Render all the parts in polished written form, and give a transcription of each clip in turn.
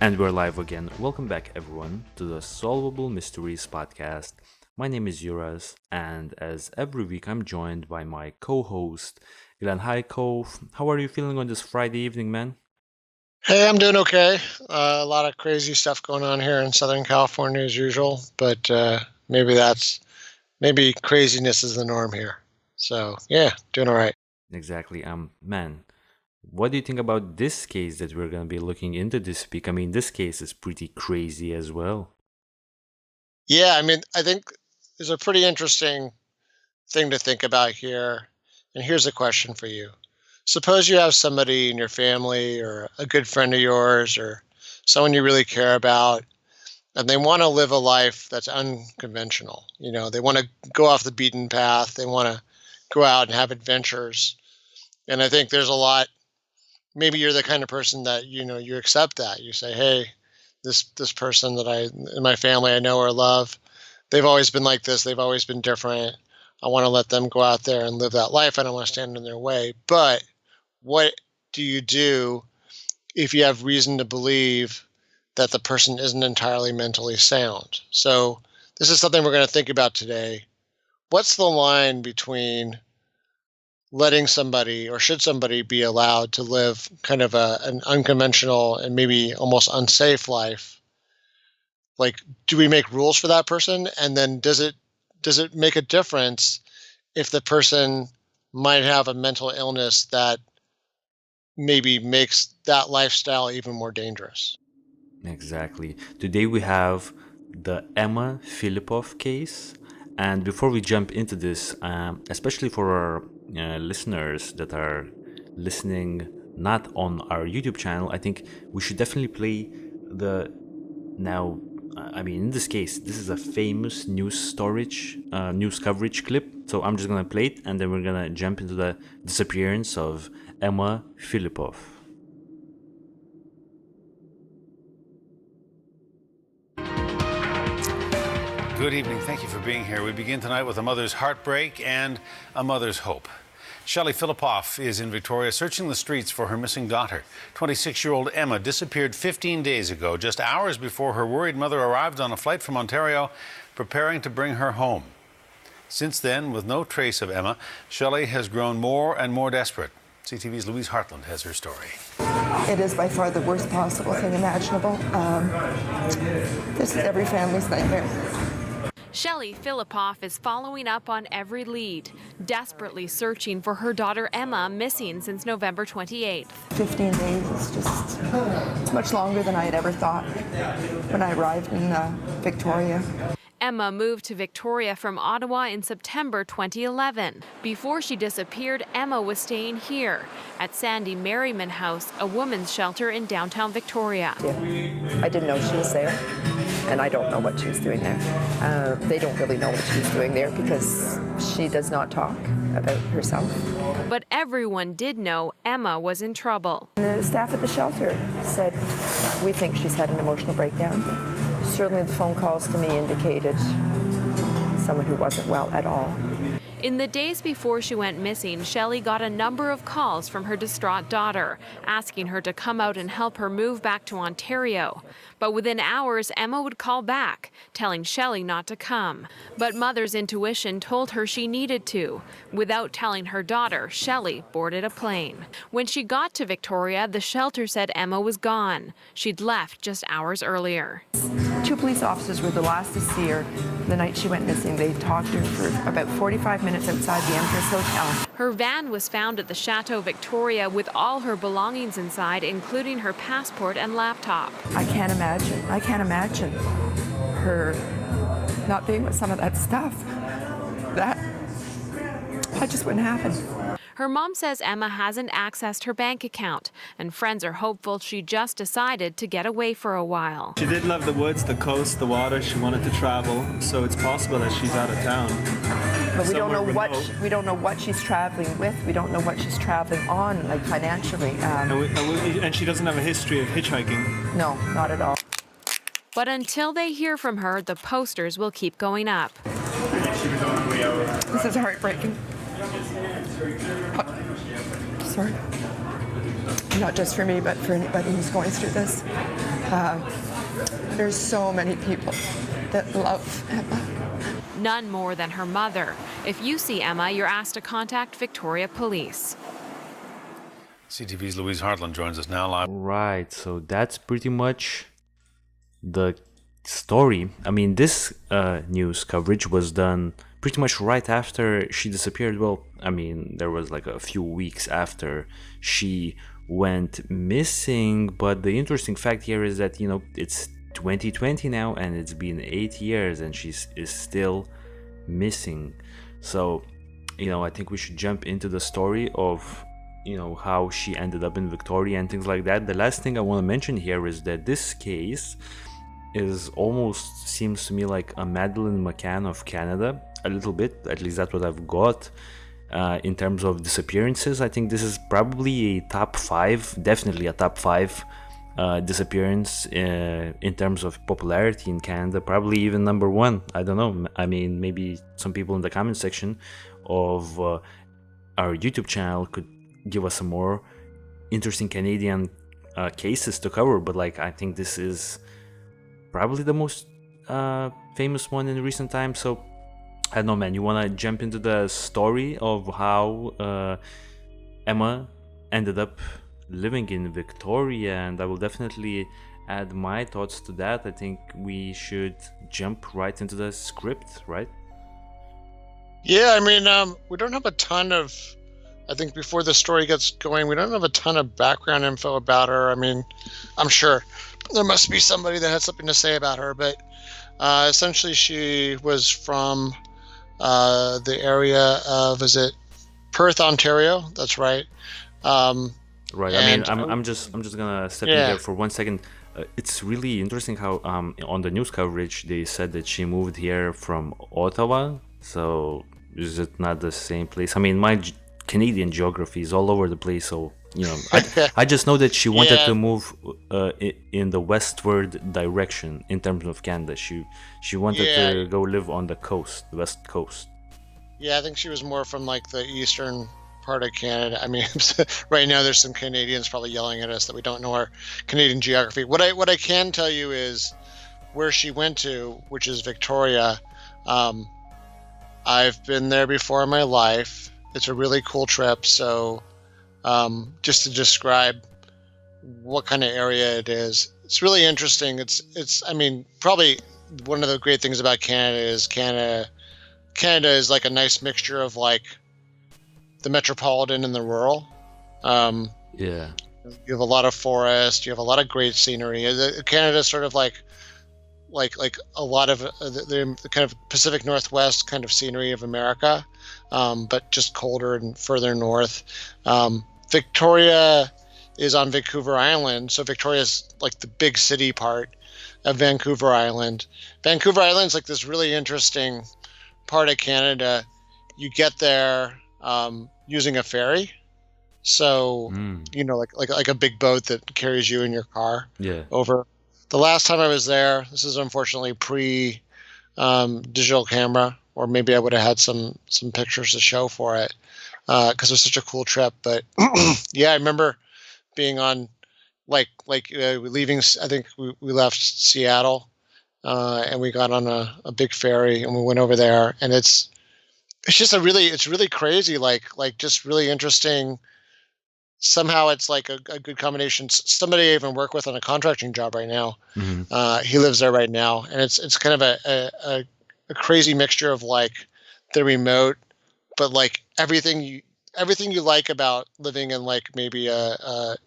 And we're live again. Welcome back, everyone, to the Solvable Mysteries Podcast. My name is Juras, and as every week, I'm joined by my co-host, Glenn Highcove. How are you feeling on this Friday evening, man? Hey, I'm doing okay. A lot of crazy stuff going on here in Southern California as usual, but maybe craziness is the norm here. So yeah, doing all right. Exactly. Man, what do you think about this case that we're going to be looking into this week? I mean, this case is pretty crazy as well. Yeah, I think there's a pretty interesting thing to think about here. And here's a question for you. Suppose you have somebody in your family or a good friend of yours or someone you really care about, and they want to live a life that's unconventional. You know, they want to go off the beaten path. They want to go out and have adventures. And I think there's a lot. Maybe you're the kind of person that, you accept that. You say, hey, this person that in my family I know or love, they've always been like this. They've always been different. I want to let them go out there and live that life. I don't want to stand in their way. But what do you do if you have reason to believe that the person isn't entirely mentally sound? So this is something we're going to think about today. What's the line between letting somebody, or should somebody be allowed to live kind of an unconventional and maybe almost unsafe life? Like, do we make rules for that person? And then does it make a difference if the person might have a mental illness that maybe makes that lifestyle even more dangerous? Exactly. Today we have the Emma Fillipoff case. And before we jump into this, especially for our listeners that are listening not on our YouTube channel, I think we should definitely play in this case, this is a famous news coverage clip. So I'm just going to play it, and then we're going to jump into the disappearance of Emma Fillipoff. Good evening. Thank you for being here. We begin tonight with a mother's heartbreak and a mother's hope. Shelley Fillipoff is in Victoria searching the streets for her missing daughter. 26-year-old Emma disappeared 15 days ago, just hours before her worried mother arrived on a flight from Ontario, preparing to bring her home. Since then, with no trace of Emma, Shelley has grown more and more desperate. CTV's Louise Hartland has her story. It is by far the worst possible thing imaginable. This is every family's nightmare. Shelley Fillipoff is following up on every lead, desperately searching for her daughter Emma, missing since November 28th. 15 days is just it's much longer than I had ever thought when I arrived in Victoria. Emma moved to Victoria from Ottawa in September 2011. Before she disappeared, Emma was staying here at Sandy Merriman House, a women's shelter in downtown Victoria. Yeah. I didn't know she was there, and I don't know what she was doing there. They don't really know what she's doing there because she does not talk about herself. But everyone did know Emma was in trouble. The staff at the shelter said, we think she's had an emotional breakdown. Certainly the phone calls to me indicated someone who wasn't well at all. In the days before she went missing, Shelley got a number of calls from her distraught daughter, asking her to come out and help her move back to Ontario. But within hours, Emma would call back, telling Shelley not to come. But Mother's intuition told her she needed to. Without telling her daughter, Shelley boarded a plane. When she got to Victoria, the shelter said Emma was gone. She'd left just hours earlier. 2 police officers were the last to see her the night she went missing. They talked to her for about 45 minutes outside the Empress Hotel. Her van was found at the Chateau Victoria with all her belongings inside, including her passport and laptop. I can't imagine her not being with some of that stuff. That just wouldn't happen. Her mom says Emma hasn't accessed her bank account, and friends are hopeful she just decided to get away for a while. She did love the woods, the coast, the water. She wanted to travel, so it's possible that she's out of town. But we don't know what she's traveling with. We don't know what she's traveling on, like financially. And she doesn't have a history of hitchhiking. No, not at all. But until they hear from her, the posters will keep going up. This is heartbreaking. Sorry. Not just for me, but for anybody who's going through this. There's so many people that love Emma. None more than her mother. If you see Emma, you're asked to contact Victoria Police. CTV's Louise Hartland joins us now live. Right, so that's pretty much the story. I mean, this news coverage was done pretty much right after she disappeared. Well, I mean, there was like a few weeks after she went missing. But the interesting fact here is that, you know, it's 2020 now and it's been 8 years and she is still missing. So, you know, I think we should jump into the story of, you know, how she ended up in Victoria and things like that. The last thing I want to mention here is that this case is almost seems to me like a Madeleine McCann of Canada, a little bit. At least that's what I've got in terms of disappearances. I think this is probably a top 5, definitely a top 5 disappearance in terms of popularity in Canada, probably even number 1. I don't know. I mean, maybe some people in the comment section of our YouTube channel could give us some more interesting Canadian cases to cover, but like I think this is probably the most famous one in recent times. So I don't know, man, you want to jump into the story of how Emma ended up living in Victoria, and I will definitely add my thoughts to that. I think we should jump right into the script, right? Yeah, I mean, we don't have a ton of, I think before the story gets going, we don't have a ton of background info about her. I mean, I'm sure there must be somebody that had something to say about her, but essentially she was from the area of, is it Perth, Ontario? That's right. Right. I mean, I'm just gonna step in there for 1 second. It's really interesting how on the news coverage they said that she moved here from Ottawa. So is it not the same place? I mean, my Canadian geography is all over the place, so you know, I just know that she wanted to move in the westward direction in terms of Canada. She wanted to go live on the coast, the west coast. Yeah, I think she was more from like the eastern part of Canada. I mean, right now there's some Canadians probably yelling at us that we don't know our Canadian geography. What I can tell you is where she went to, which is Victoria. I've been there before in my life. It's a really cool trip. So just to describe what kind of area it is, it's really interesting. It's I mean, probably one of the great things about Canada is Canada is like a nice mixture of like the metropolitan and the rural. Yeah. You have a lot of forest. You have a lot of great scenery. Canada is sort of like a lot of the kind of Pacific Northwest kind of scenery of America, but just colder and further north. Victoria is on Vancouver Island, so Victoria is like the big city part of Vancouver Island. Vancouver Island is like this really interesting part of Canada. You get there using a ferry, so you know, like a big boat that carries you in your car over. The last time I was there, this is unfortunately pre digital camera, or maybe I would have had some pictures to show for it because it was such a cool trip. But yeah, I remember being on leaving. I think we left Seattle and we got on a big ferry and we went over there, and it's just it's really crazy, like just really interesting. Somehow it's like a good combination. Somebody I even work with on a contracting job right now. He lives there right now, and it's kind of a crazy mixture of like the remote, but like everything you like about living in like maybe a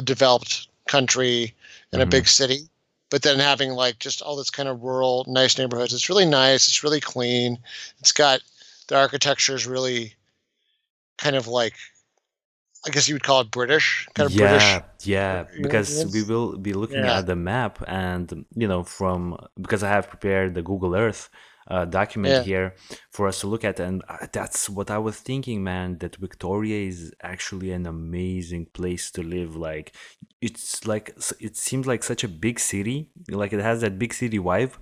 developed country in a big city, but then having like just all this kind of rural, nice neighborhoods. It's really nice. It's really clean. It's got the architecture is really kind of like, I guess you would call it British, kind of British. Yeah, because we will be looking at the map, and you know, because I have prepared the Google Earth document here for us to look at, and that's what I was thinking, man. That Victoria is actually an amazing place to live. Like, it's like it seems like such a big city. Like it has that big city vibe.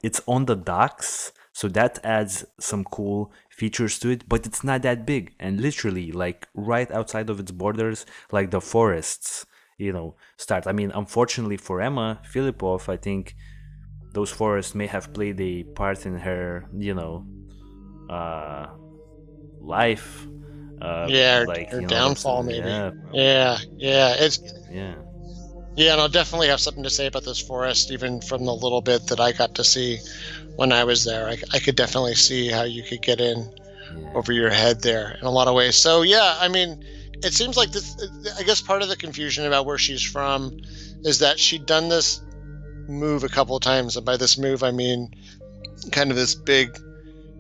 It's on the docks. So that adds some cool features to it, but it's not that big. And literally, like right outside of its borders, like the forests, start. I mean, unfortunately for Emma Fillipoff, I think those forests may have played a part in her, life. Yeah, Like, her that's downfall maybe. yeah, Yeah, it's yeah, yeah, and I'll definitely have something to say about this forest, even from the little bit that I got to see when I was there. I could definitely see how you could get in yeah. over your head there in a lot of ways. So yeah, I mean, it seems like this. I guess part of the confusion about where she's from is that she'd done this move a couple of times, and by this move I mean kind of this big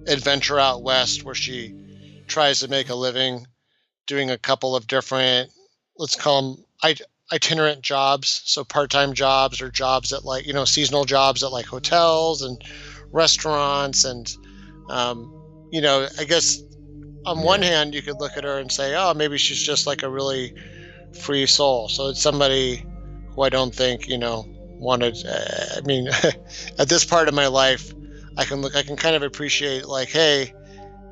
adventure out west where she tries to make a living doing a couple of different, let's call them itinerant jobs, so part-time jobs or jobs at like seasonal jobs at like hotels and restaurants, and I guess on one hand you could look at her and say, oh, maybe she's just like a really free soul. So it's somebody who I don't think wanted. I mean, at this part of my life, I can kind of appreciate like, hey,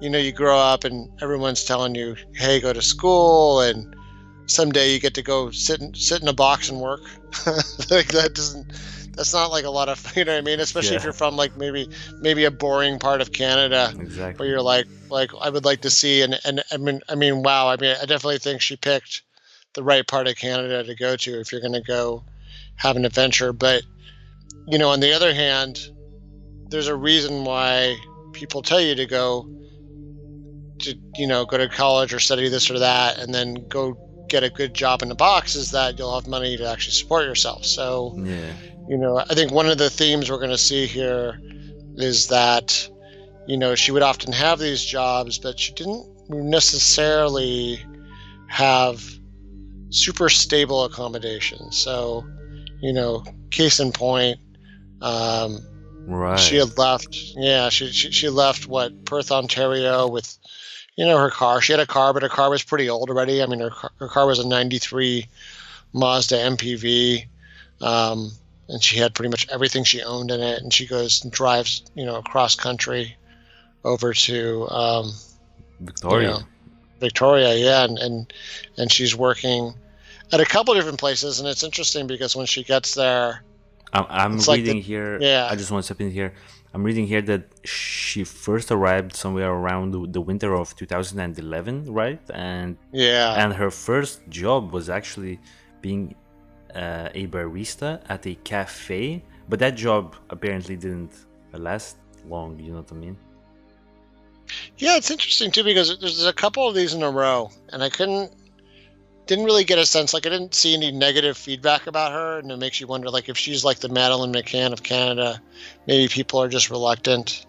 you grow up and everyone's telling you, hey, go to school, and someday you get to go sit in a box and work. Like that's not like a lot of, what I mean? Especially if you're from like maybe a boring part of Canada, Exactly. where you're like I would like to see, and I mean, wow. I mean, I definitely think she picked the right part of Canada to go to if you're going to go have an adventure. But, on the other hand, there's a reason why people tell you to go to college or study this or that, and then go get a good job in the box, is that you'll have money to actually support yourself. So, Yeah. I think one of the themes we're going to see here is that, she would often have these jobs, but she didn't necessarily have super stable accommodation. So, case in point, Right. she had left. Yeah, she left Perth, Ontario with, her car. She had a car, but her car was pretty old already. I mean, her car was a '93 Mazda MPV, and she had pretty much everything she owned in it. And she goes and drives, across country over to Victoria. Victoria, yeah, and she's working at a couple different places. And it's interesting because when she gets there, I'm it's like reading here. yeah. I just want to step in here. I'm reading here that she first arrived somewhere around the winter of 2011, right? And her first job was actually being a barista at a cafe, but that job apparently didn't last long. You know what I mean? Yeah, it's interesting too because there's a couple of these in a row, and I didn't really get a sense, like I didn't see any negative feedback about her, and it makes you wonder, like if she's like the Madeleine McCann of Canada, maybe people are just reluctant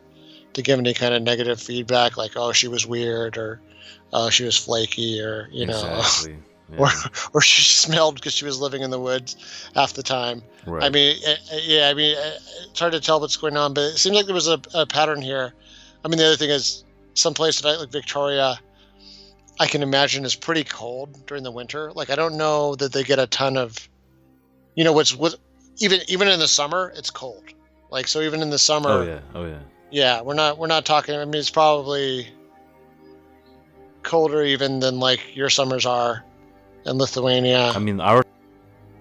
to give any kind of negative feedback, like, oh, she was weird, or oh, she was flaky, or Exactly. Yeah. or she smelled because she was living in the woods half the time. Right. I mean, it's hard to tell what's going on, but it seems like there was a pattern here. I mean, the other thing is, some places like Victoria, I can imagine is pretty cold during the winter. Like, I don't know that they get a ton of, even in the summer, it's cold. Like, so even in the summer, Oh yeah. yeah, we're not talking. I mean, it's probably colder even than like your summers are in Lithuania. I mean, our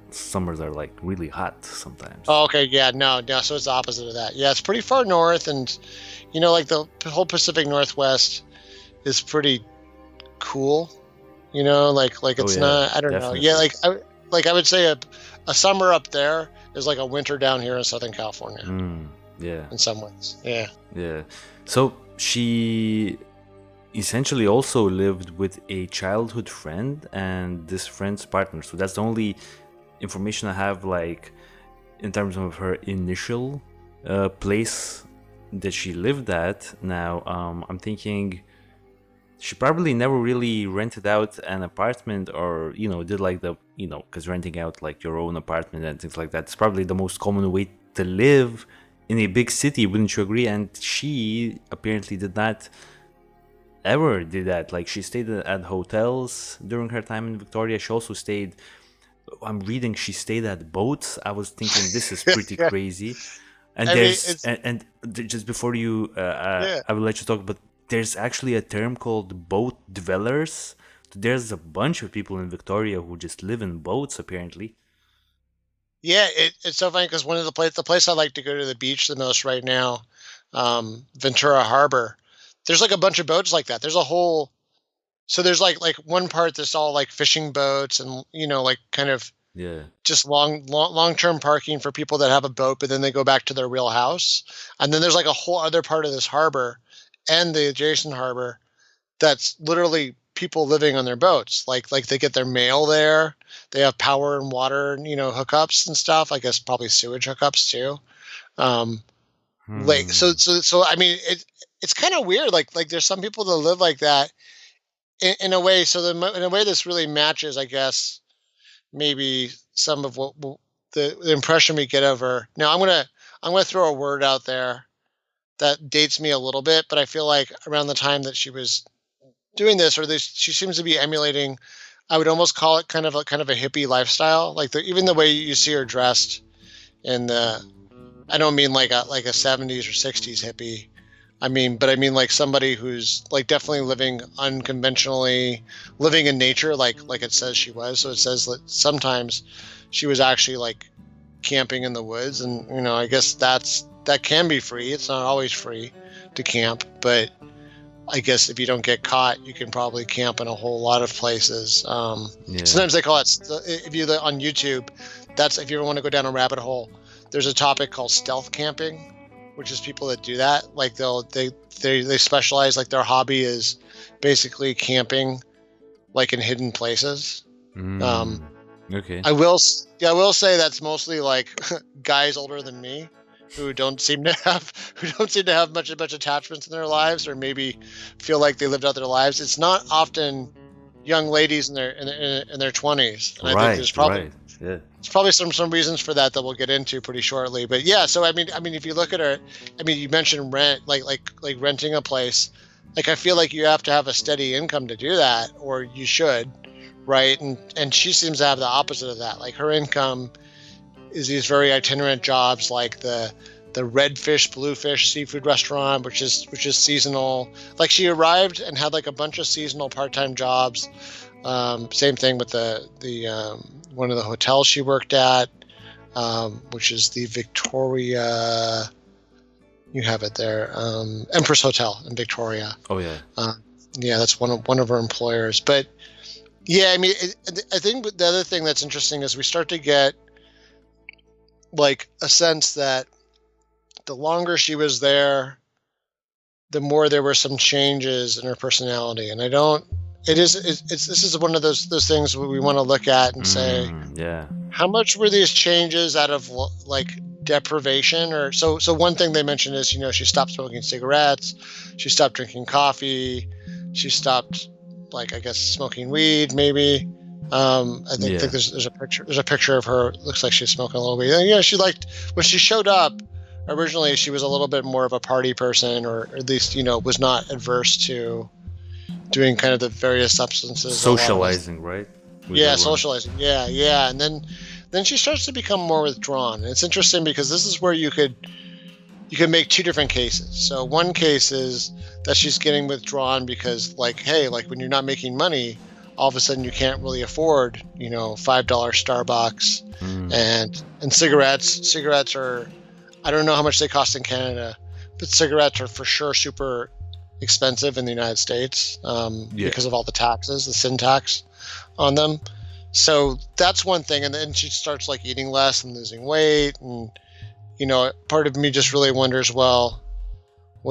summers are like really hot sometimes. Oh, okay, yeah, no, so it's the opposite of that. Yeah, it's pretty far north, and like the whole Pacific Northwest is pretty cool. Like it's not. I don't definitely. know. Yeah, like I would say a summer up there is like a winter down here in Southern California. Yeah. In some ways. Yeah. Yeah. So she essentially also lived with a childhood friend and this friend's partner. So that's the only information I have, like, in terms of her initial place that she lived at. Now, I'm thinking she probably never really rented out an apartment, or did like the because renting out like your own apartment and things like that is probably the most common way to live in a big city, wouldn't you agree? And she apparently did not ever did that. Like, she stayed at hotels during her time in Victoria. She also stayed, I'm reading, she stayed at boats. I was thinking, this is pretty crazy. And and just before you I will let you talk, but there's actually a term called boat dwellers. There's a bunch of people in Victoria who just live in boats, apparently. Yeah, it's so funny because one of the place I like to go to the beach the most right now, Ventura Harbor. There's like a bunch of boats like that. There's a whole, so there's like one part that's all like fishing boats and like kind of Yeah. just long-term parking for people that have a boat, but then they go back to their real house. And then there's like a whole other part of this harbor and the adjacent harbor that's literally people living on their boats. Like they get their mail there. They have power and water, hookups and stuff. I guess probably sewage hookups too. Like so I mean it's kind of weird. Like there's some people that live like that in a way. So in a way this really matches, I guess, maybe some of what the impression we get of her. Now I'm gonna throw a word out there that dates me a little bit, but I feel like around the time that she was doing this, or this, she seems to be emulating, I would almost call it kind of a hippie lifestyle. Like even the way you see her dressed in the, I don't mean like a 70s or 60s hippie. I mean like somebody who's like definitely living unconventionally, living in nature, like it says she was. So it says that sometimes she was actually like camping in the woods, and I guess that can be free. It's not always free to camp, but I guess if you don't get caught, you can probably camp in a whole lot of places. Sometimes they call it, if you look on YouTube, that's if you ever want to go down a rabbit hole, there's a topic called stealth camping, which is people that do that. Like they specialize, like their hobby is basically camping like in hidden places. Okay. I will say that's mostly like guys older than me who don't seem to have much attachments in their lives, or maybe feel like they lived out their lives. It's not often young ladies in their 20s. And I think there's probably there's probably some reasons for that we'll get into pretty shortly. But yeah, so I mean if you look at her, I mean you mentioned rent, like renting a place. Like I feel like you have to have a steady income to do that, or you should, right? And she seems to have the opposite of that. Like her income is these very itinerant jobs, like the Redfish Bluefish seafood restaurant, which is seasonal. Like she arrived and had like a bunch of seasonal part-time jobs. Same thing with the one of the hotels she worked at, which is the Victoria. You have it there, Empress Hotel in Victoria. Oh yeah. Yeah, that's one of her employers. But yeah, I mean, I think the other thing that's interesting is we start to get like a sense that the longer she was there, the more there were some changes in her personality. And this is one of those things we want to look at and say, how much were these changes out of like deprivation? Or so one thing they mentioned is, she stopped smoking cigarettes, she stopped drinking coffee, she stopped, like, I guess, smoking weed, maybe. I think there's a picture of her. Looks like she's smoking a little bit. Yeah, she liked, when she showed up originally, she was a little bit more of a party person, or at least was not adverse to doing kind of the various substances. Socializing, right? Socializing. Yeah. And then she starts to become more withdrawn. And it's interesting because this is where you could make two different cases. So one case is that she's getting withdrawn because, like, hey, like when you're not making money, all of a sudden you can't really afford, $5 Starbucks and cigarettes. Cigarettes are, I don't know how much they cost in Canada, but cigarettes are for sure super expensive in the United States because of all the taxes, the sin tax on them. So that's one thing. And then she starts like eating less and losing weight. And, part of me just really wonders, well,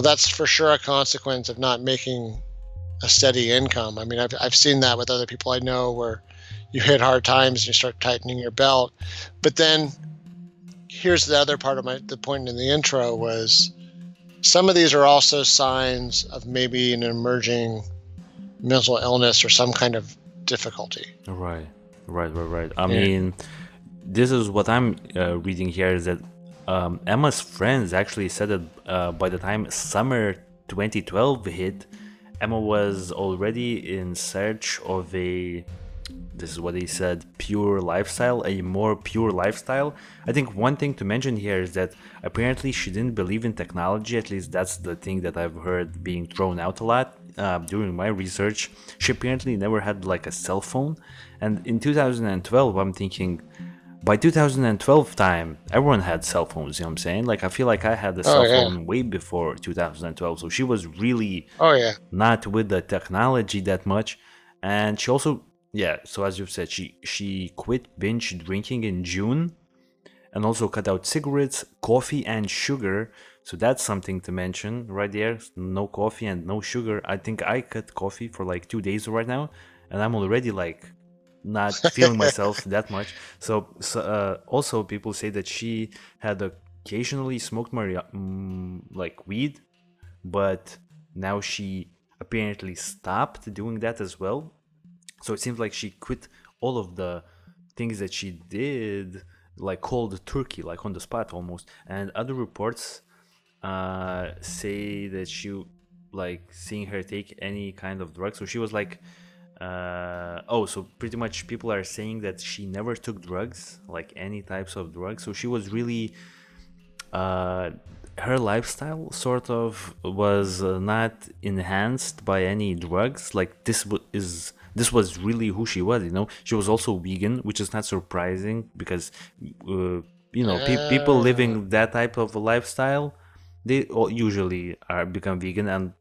that's for sure a consequence of not making a steady income. I mean, I've seen that with other people I know, where you hit hard times and you start tightening your belt. But then here's the other part of the point in the intro was, some of these are also signs of maybe an emerging mental illness or some kind of difficulty. Right. I mean, this is what I'm reading here, is that Emma's friends actually said that by the time summer 2012 hit, Emma was already in search of a this is what he said, pure lifestyle, a more pure lifestyle. I think one thing to mention here is that apparently she didn't believe in technology. At least that's the thing that I've heard being thrown out a lot during my research. She apparently never had like a cell phone. And in 2012, I'm thinking, by 2012 time, everyone had cell phones, you know what I'm saying? Like, I feel like I had a Oh cell yeah. phone way before 2012. So she was really Oh yeah. not with the technology that much. And she also, yeah, so as you've said, she quit binge drinking in June and also cut out cigarettes, coffee, and sugar. So that's something to mention right there. No coffee and no sugar. I think I cut coffee for like 2 days right now, and I'm already like not feeling myself that much. So also people say that she had occasionally smoked like weed, but now she apparently stopped doing that as well. So it seems like she quit all of the things that she did, like cold turkey, like on the spot almost. And other reports say that she, like, seeing her take any kind of drug. So she was like, so pretty much people are saying that she never took drugs, like any types of drugs. So she was really uh, her lifestyle sort of was not enhanced by any drugs. Like this was really who she was. She was also vegan, which is not surprising because people Ah. living that type of a lifestyle, they usually are become vegan, and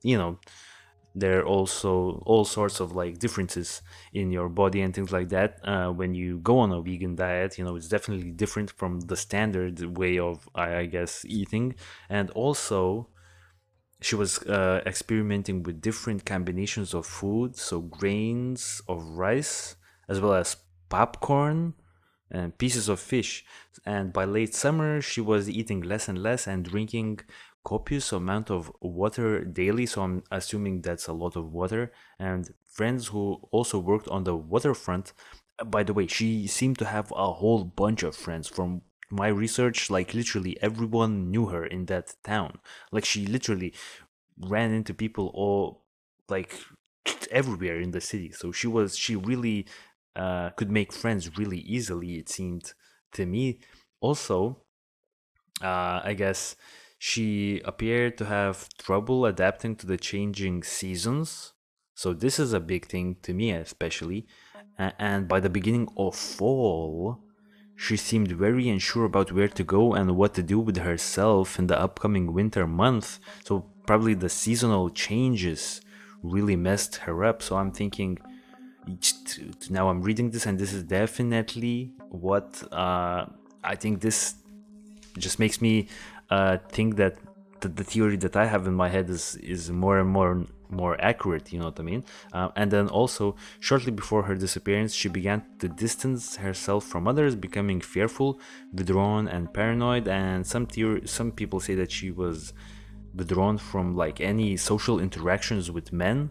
there are also all sorts of like differences in your body and things like that when you go on a vegan diet. It's definitely different from the standard way of, I guess, eating. And also she was experimenting with different combinations of food, so grains of rice as well as popcorn and pieces of fish. And by late summer, she was eating less and less and drinking copious amount of water daily. So I'm assuming that's a lot of water. And friends who also worked on the waterfront, by the way, she seemed to have a whole bunch of friends. From my research, like literally everyone knew her in that town. Like she literally ran into people all, like, everywhere in the city. So she really could make friends really easily, it seemed to me. Also, I guess she appeared to have trouble adapting to the changing seasons. So this is a big thing to me, especially. And by the beginning of fall, she seemed very unsure about where to go and what to do with herself in the upcoming winter month. So probably the seasonal changes really messed her up. So I'm thinking, now I'm reading this, and this is definitely what I think. This just makes me think that the theory that I have in my head is more and more accurate. You know what I mean? And then also, shortly before her disappearance, she began to distance herself from others, becoming fearful, withdrawn, and paranoid. And some people say that she was withdrawn from like any social interactions with men.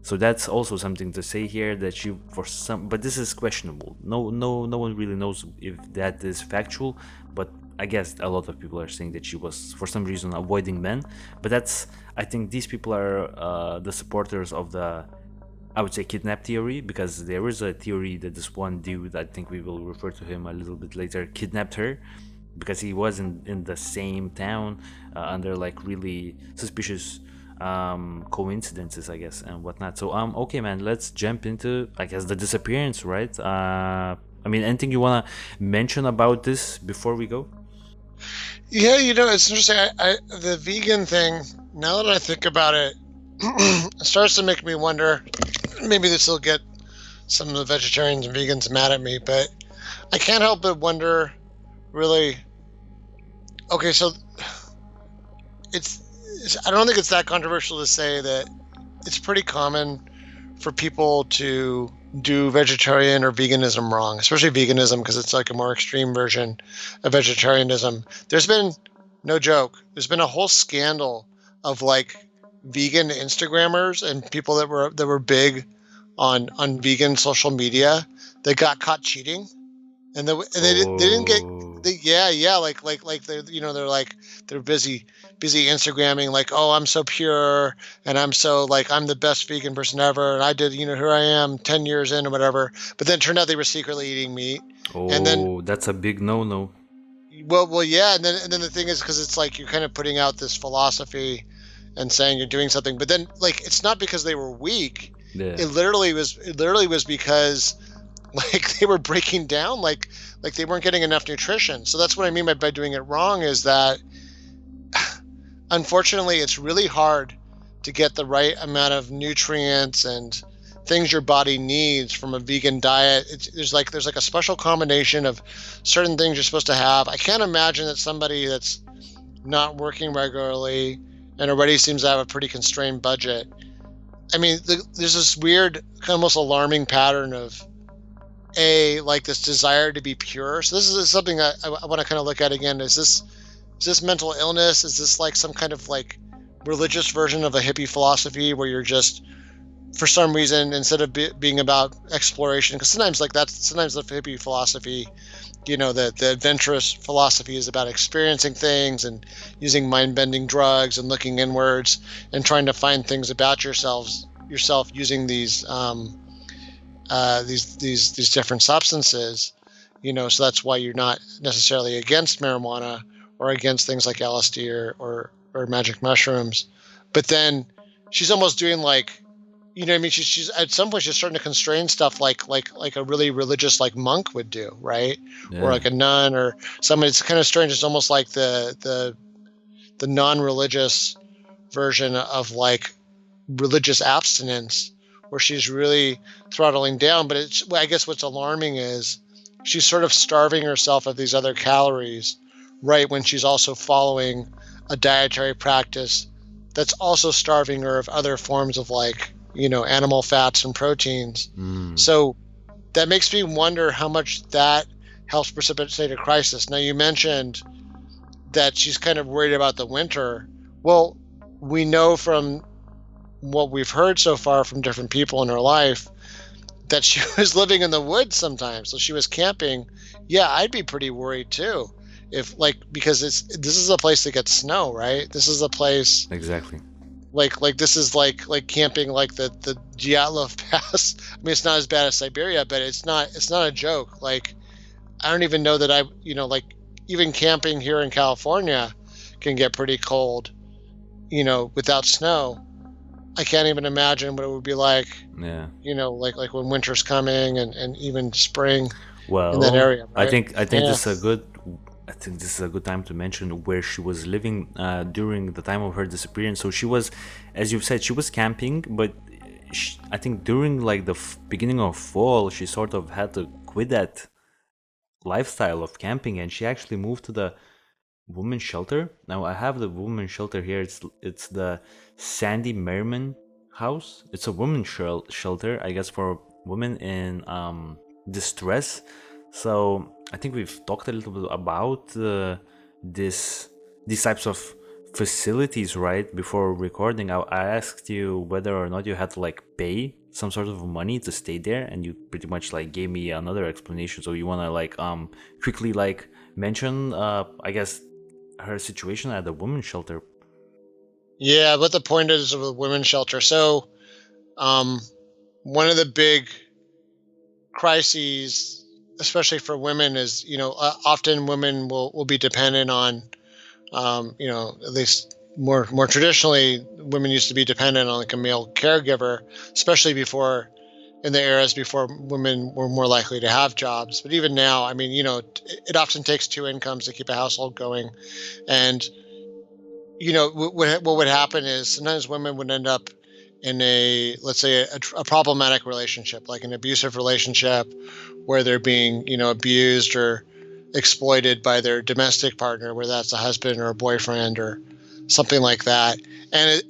So that's also something to say here, that she, for some, but this is questionable. No one really knows if that is factual. But I guess a lot of people are saying that she was for some reason avoiding men. But I think these people are the supporters of the, I would say, kidnap theory, because there is a theory that this one dude, I think we will refer to him a little bit later, kidnapped her because he was in the same town under like really suspicious coincidences, I guess, and whatnot. So okay, man, let's jump into, I guess, the disappearance, right? I mean, anything you want to mention about this before we go? Yeah, it's interesting. The vegan thing, now that I think about it, it starts to make me wonder. Maybe this will get some of the vegetarians and vegans mad at me, but I can't help but wonder, really. Okay, so I don't think it's that controversial to say that it's pretty common for people to do vegetarian or veganism wrong, especially veganism, because it's like a more extreme version of vegetarianism. There's been, no joke, there's been a whole scandal of like vegan Instagrammers and people that were big on vegan social media that got caught cheating, and they didn't get, Like they're they're busy Instagramming, like, oh, I'm so pure, and I'm so like I'm the best vegan person ever, and I did, here I am 10 years in or whatever. But then it turned out they were secretly eating meat, and then Oh, that's a big no-no. yeah, and then the thing is, because it's like you're kind of putting out this philosophy and saying you're doing something, but then like it's not because they were weak. Yeah. It literally was because like they were breaking down, like they weren't getting enough nutrition. So that's what I mean by doing it wrong, is that unfortunately it's really hard to get the right amount of nutrients and things your body needs from a vegan diet. There's like a special combination of certain things you're supposed to have. I can't imagine that somebody that's not working regularly and already seems to have a pretty constrained budget. I mean, there's this weird, kind of almost alarming pattern of like this desire to be pure. So this is something I want to kind of look at again. Is this mental illness? Is this like some kind of like religious version of a hippie philosophy where you're just, for some reason, instead of being about exploration, because sometimes the hippie philosophy, the adventurous philosophy is about experiencing things and using mind-bending drugs and looking inwards and trying to find things about yourself using these different substances, so that's why you're not necessarily against marijuana or against things like LSD or magic mushrooms. But then she's almost doing like, I mean, she's at some point she's starting to constrain stuff like a really religious like monk would do, right? Yeah. Or like a nun or somebody. It's kind of strange. It's almost like the non-religious version of like religious abstinence, where she's really throttling down. But I guess what's alarming is she's sort of starving herself of these other calories, right, when she's also following a dietary practice that's also starving her of other forms of like, animal fats and proteins. So that makes me wonder how much that helps precipitate a crisis. Now, you mentioned that she's kind of worried about the winter. Well, we know from what we've heard so far from different people in her life that she was living in the woods sometimes. So she was camping. Yeah, I'd be pretty worried too. Because this is a place that gets snow, right? This is a place Exactly. like this is like camping like the Dyatlov Pass. I mean, it's not as bad as Siberia, but it's not a joke. Like, I don't even know that like even camping here in California can get pretty cold, without snow. I can't even imagine what it would be like. Yeah. Like when winter's coming and even spring Well, in that area. Right? I think Yeah. this is a good. I think this is a good time to mention where she was living during the time of her disappearance. So she was, as you've said, she was camping, but I think during like the beginning of fall, she sort of had to quit that lifestyle of camping, and she actually moved to the women's shelter. Now I have the women's shelter here. It's the Sandy Merriman house. It's a women's shelter, I guess, for women in distress. So I think we've talked a little bit about these types of facilities, right? Before recording, I asked you whether or not you had to like pay some sort of money to stay there, and you pretty much like gave me another explanation. So you want to like quickly like mention I guess her situation at the women's shelter. Yeah, what the point is of a women's shelter. So one of the big crises, especially for women, is often women will be dependent on at least more traditionally, women used to be dependent on like a male caregiver, especially in the eras before women were more likely to have jobs. But even now, I mean, it often takes two incomes to keep a household going. And what would happen is sometimes women would end up in let's say a problematic relationship, like an abusive relationship where they're being, abused or exploited by their domestic partner, whether that's a husband or a boyfriend or something like that. And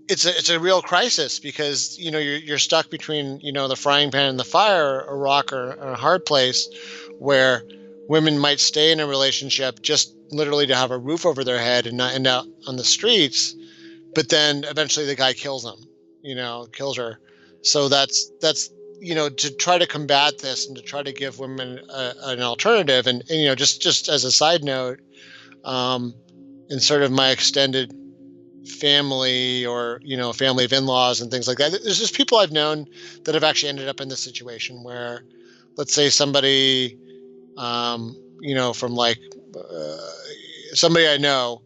it's a real crisis because, you're stuck between, the frying pan and the fire, a rock or a hard place, where women might stay in a relationship just literally to have a roof over their head and not end out on the streets. But then eventually the guy kills them, kills her. So that's to try to combat this and to try to give women an alternative, and just as a side note, in sort of my extended family, or family of in-laws and things like that, there's just people I've known that have actually ended up in this situation where, let's say somebody, from like somebody I know,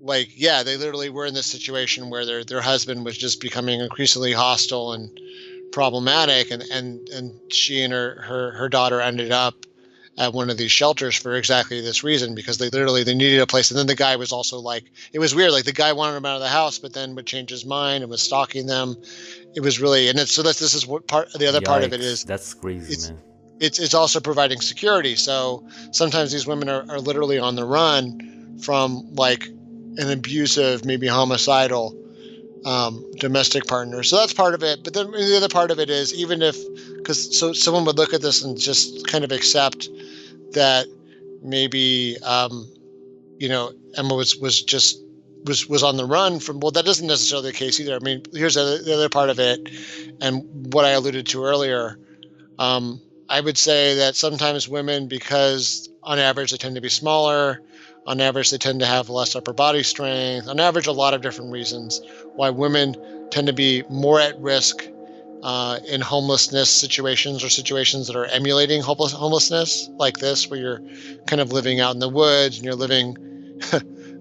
like, yeah, they literally were in this situation where their husband was just becoming increasingly hostile and problematic, and she and her daughter ended up at one of these shelters for exactly this reason, because they needed a place. And then the guy was also like, it was weird, like the guy wanted them out of the house, but then would change his mind and was stalking them. It was really, and this is what the other part of it is. That's crazy, man. It's also providing security. So sometimes these women are literally on the run from like an abusive, maybe homicidal domestic partner. So that's part of it. But then the other part of it is, even if, so someone would look at this and just kind of accept that maybe, Emma was on the run from, well, that isn't necessarily the case either. I mean, here's the other part of it. And what I alluded to earlier, I would say that sometimes women, because on average they tend to be smaller, on average they tend to have less upper body strength, on average a lot of different reasons why women tend to be more at risk in homelessness situations, or situations that are emulating homelessness like this, where you're kind of living out in the woods and you're living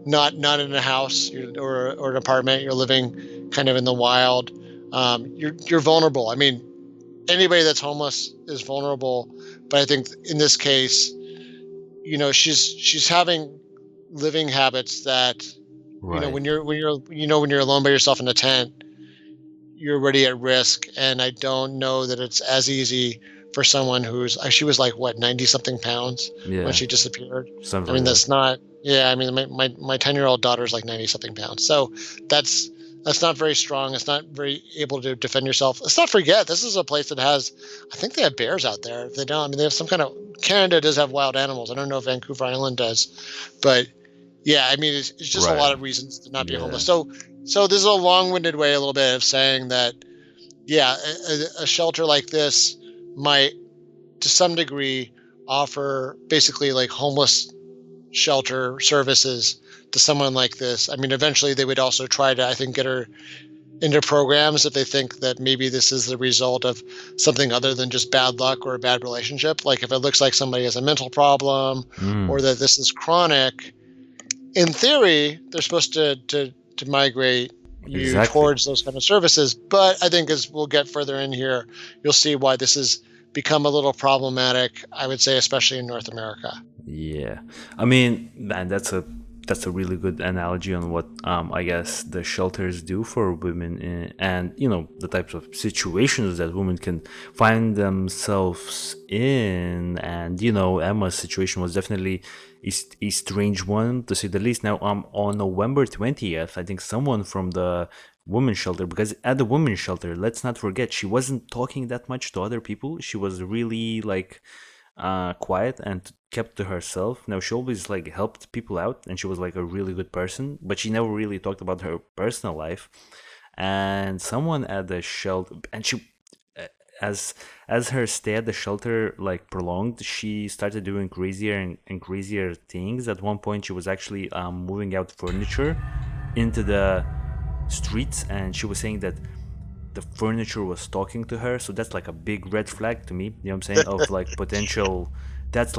not in a house or an apartment. You're living kind of in the wild. You're vulnerable. I mean, anybody that's homeless is vulnerable, but I think in this case, she's having living habits that, Right. when you're alone by yourself in a tent, you're already at risk. And I don't know that it's as easy for someone she was like, what, 90 something pounds when she disappeared. Something I mean, like that's not, I mean, my 10-year-old daughter is like 90 something pounds. So that's not very strong. It's not very able to defend yourself. Let's not forget, this is a place that I think they have bears out there. If they don't, I mean, they have some kind of, Canada does have wild animals. I don't know if Vancouver Island does, but yeah, I mean, it's just a lot of reasons to not be homeless. So this is a long-winded way, a little bit, of saying that, yeah, a shelter like this might, to some degree, offer basically like homeless shelter services to someone like this. I mean, eventually they would also try to, I think, get her into programs if they think that maybe this is the result of something other than just bad luck or a bad relationship. Like if it looks like somebody has a mental problem or that this is chronic, in theory, they're supposed to migrate you towards those kind of services. But I think as we'll get further in here, you'll see why this has become a little problematic, I would say, especially in North America. Yeah. I mean, man, that's a really good analogy on what I guess the shelters do for women, and the types of situations that women can find themselves in. And Emma's situation was definitely a strange one, to say the least. Now, on November 20th, I think someone from the women's shelter, because at the women's shelter, let's not forget, she wasn't talking that much to other people. She was really like quiet and kept to herself. Now, she always like helped people out, and she was like a really good person, but she never really talked about her personal life. And someone at the shelter, and she, as her stay at the shelter like prolonged, she started doing crazier and crazier things. At one point, she was actually moving out furniture into the streets, and she was saying that the furniture was talking to her. So that's like a big red flag to me, you know what I'm saying, of like potential, that's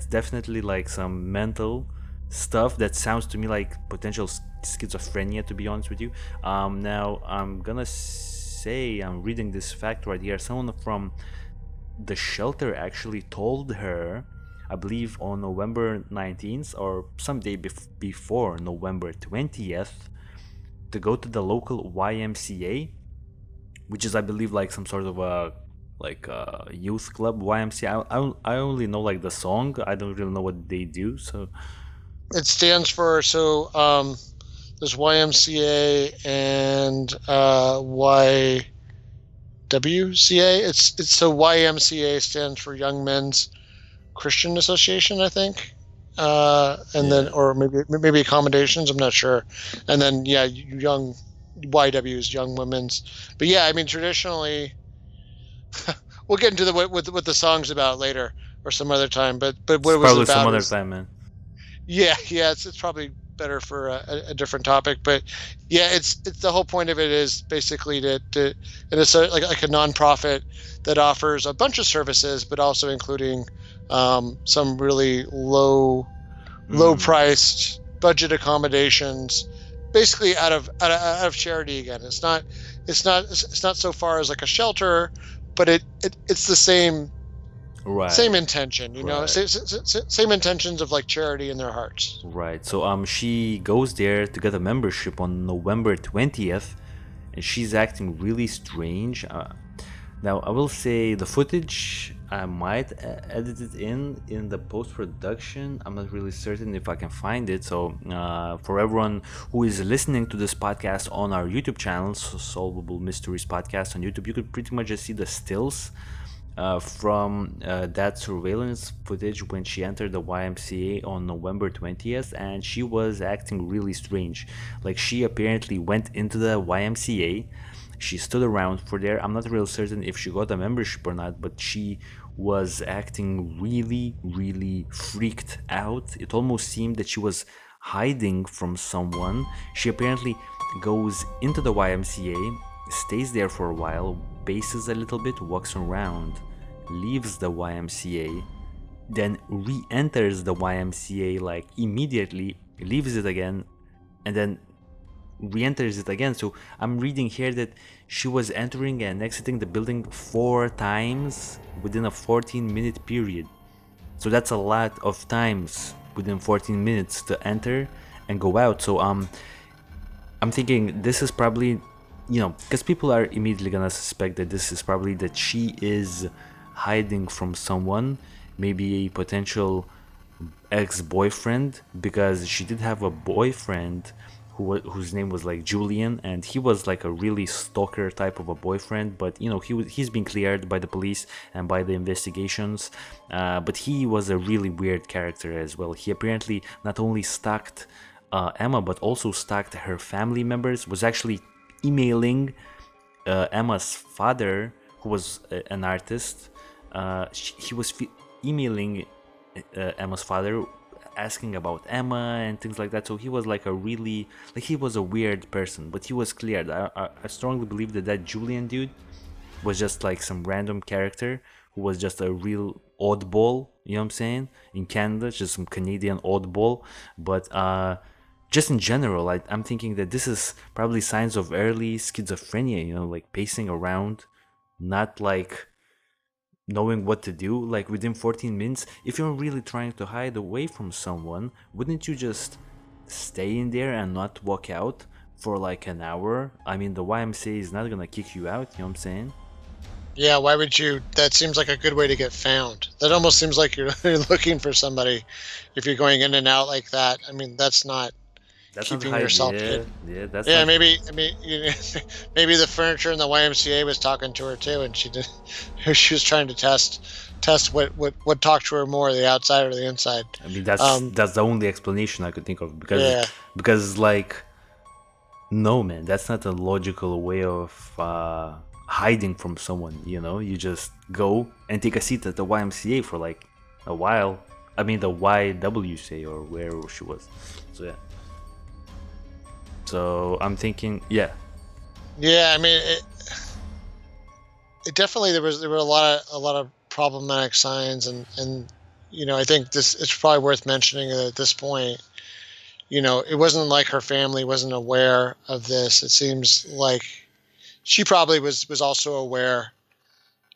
definitely like some mental stuff that sounds to me like potential schizophrenia, to be honest with you. Now I'm gonna say, I'm reading this fact right here, someone from the shelter actually told her, I believe on November 19th or some day before November 20th, to go to the local YMCA, which is, I believe, like some sort of a youth club. YMCA, I only know like the song. I don't really know what they do. So it stands for, there's YMCA and YWCA. It's so YMCA stands for Young Men's Christian Association, I think. Then, or maybe accommodations, I'm not sure. And then, young YW is Young Women's. But yeah, I mean, traditionally, we'll get into what the song's about later or some other time. But what It's it was probably some about other is, time, man. yeah, it's probably better for a different topic. But yeah, it's the whole point of it is basically to and it's like a nonprofit that offers a bunch of services, but also including some really low priced budget accommodations, basically out of charity. Again, it's not so far as like a shelter, but it's the same Right. intention, Right. same intentions of like charity in their hearts. Right. So she goes there to get a membership on November 20th, and she's acting really strange. Now I will say the footage I might edit it in the post-production. I'm not really certain if I can find it. So for everyone who is listening to this podcast on our YouTube channel, Solvable Mysteries Podcast on YouTube, you could pretty much just see the stills from that surveillance footage when she entered the YMCA on November 20th, and she was acting really strange. Like, she apparently went into the YMCA, she stood around for there. I'm not real certain if she got a membership or not, but she was acting really, really freaked out. It almost seemed that she was hiding from someone. She apparently goes into the YMCA, stays there for a while, paces a little bit, walks around, leaves the YMCA, then re-enters the YMCA like immediately, leaves it again, and then re-enters it again. So I'm reading here that she was entering and exiting the building 4 times within a 14-minute period. So that's a lot of times within 14 minutes to enter and go out. So I'm thinking this is probably, because people are immediately gonna suspect that this is probably that she is hiding from someone, maybe a potential ex-boyfriend, because she did have a boyfriend whose name was like Julian, and he was like a really stalker type of a boyfriend, but he's been cleared by the police and by the investigations, but he was a really weird character as well. He apparently not only stalked Emma, but also stalked her family members, was actually emailing Emma's father, who was an artist. He was emailing Emma's father, asking about Emma and things like that. So he was like he was a weird person, but he was cleared. I strongly believe that Julian dude was just like some random character who was just a real oddball, you know what I'm saying, in Canada, just some Canadian oddball. But just in general, I'm thinking that this is probably signs of early schizophrenia, like pacing around, not like knowing what to do, like within 14 minutes. If you're really trying to hide away from someone, wouldn't you just stay in there and not walk out for like an hour? I mean, the YMCA is not gonna kick you out, you know what I'm saying? Yeah, why would you? That seems like a good way to get found. That almost seems like you're looking for somebody if you're going in and out like that. I mean, that's not keeping yourself hidden. Yeah, that's Yeah, not, maybe maybe the furniture in the YMCA was talking to her too, and she was trying to test what talked to her more, the outside or the inside. I mean, that's the only explanation I could think of, because like, no man, that's not a logical way of hiding from someone. You just go and take a seat at the YMCA for like a while. I mean, the YWCA or where she was. So yeah. So I'm thinking, yeah. Yeah, I mean, it definitely there were a lot of problematic signs, and I think it's probably worth mentioning at this point. It wasn't like her family wasn't aware of this. It seems like she probably was also aware.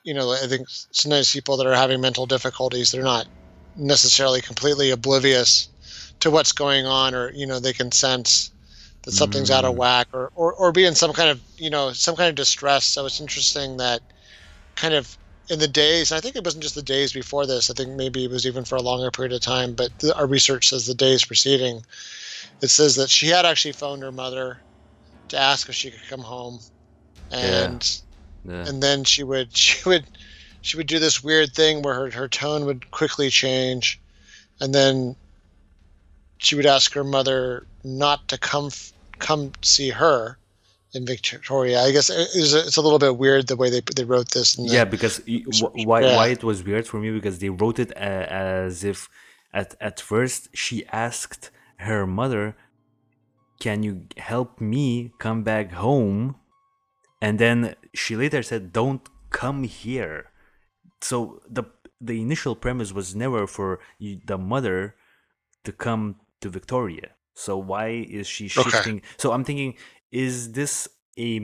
I think sometimes people that are having mental difficulties, they're not necessarily completely oblivious to what's going on, or they can sense that something's out of whack, or be in some kind of distress. So it's interesting that kind of in the days, I think it wasn't just the days before this, I think maybe it was even for a longer period of time, but our research says the days preceding, it says that she had actually phoned her mother to ask if she could come home, and and then she would do this weird thing where her tone would quickly change, and then she would ask her mother not to come see her, in Victoria. I guess it's a little bit weird the way they wrote this. Yeah, because why Yeah. it was weird for me, because they wrote it as if at first she asked her mother, "Can you help me come back home?" And then she later said, "Don't come here." So the initial premise was never for the mother to come to Victoria. So why is she Okay. shifting? So I'm thinking, is this a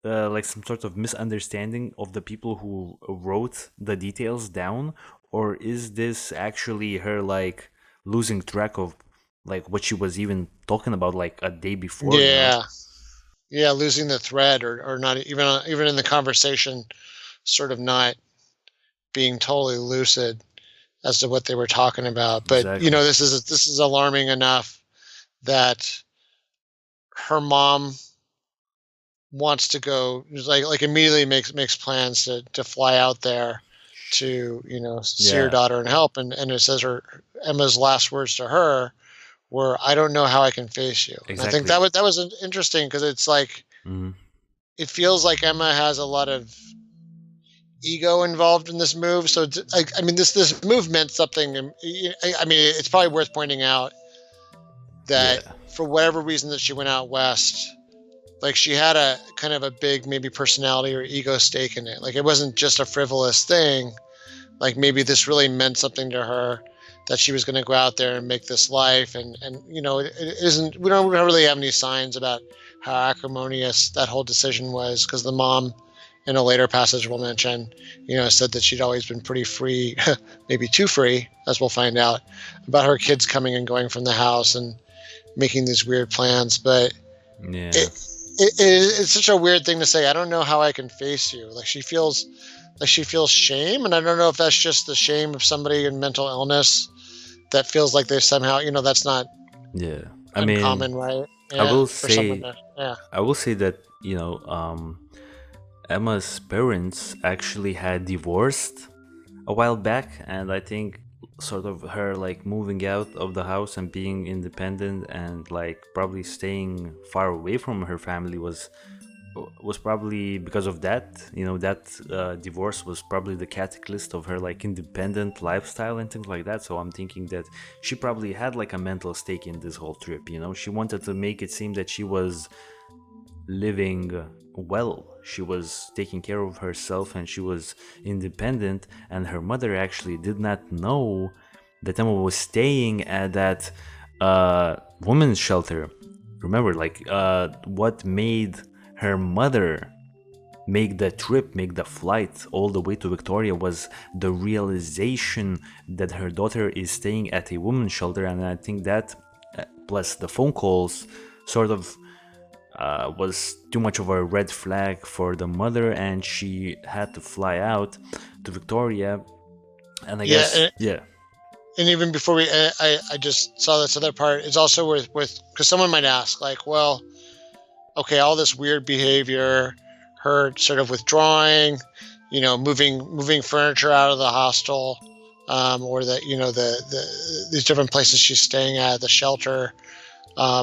like some sort of misunderstanding of the people who wrote the details down, or is this actually her like losing track of like what she was even talking about like a day before? Yeah. Yeah, losing the thread, or not even in the conversation, sort of not being totally lucid as to what they were talking about. But Exactly. this is alarming enough that her mom wants to go, like immediately makes plans to fly out there to see her Yeah. daughter and help, and it says Emma's last words to her were, "I don't know how I can face you." And I think Exactly. that was interesting, because it's like, Mhm. it feels like Emma has a lot of ego involved in this move. So I mean, this move meant something. I mean, it's probably worth pointing out that Yeah. for whatever reason that she went out west, like she had a kind of a big maybe personality or ego stake in it. Like it wasn't just a frivolous thing. Like maybe this really meant something to her, that she was going to go out there and make this life. And it isn't. We don't really have any signs about how acrimonious that whole decision was, because the mom, in a later passage we'll mention, said that she'd always been pretty free, maybe too free, as we'll find out, about her kids coming and going from the house and making these weird plans. But Yeah. it's such a weird thing to say. I don't know how I can face you. Like she feels shame, and I don't know if that's just the shame of somebody in mental illness that feels like they somehow, that's not Yeah. I mean, uncommon, right? I Yeah, will for someone say to, yeah. I will say that, Emma's parents actually had divorced a while back, and I think sort of her like moving out of the house and being independent and like probably staying far away from her family was probably because of that. That divorce was probably the catalyst of her like independent lifestyle and things like that. So I'm thinking that she probably had like a mental stake in this whole trip. She wanted to make it seem that she was living well, she was taking care of herself, and she was independent, and her mother actually did not know that Emma was staying at that women's shelter. Remember, like, what made her mother make the trip, make the flight all the way to Victoria was the realization that her daughter is staying at a women's shelter. And I think that, plus the phone calls, sort of was too much of a red flag for the mother, and she had to fly out to Victoria. And I Yeah, guess, yeah. and even before I just saw this other part. It's also with because someone might ask, like, well, okay, all this weird behavior, her sort of withdrawing, moving furniture out of the hostel, or these different places she's staying at, the shelter. Why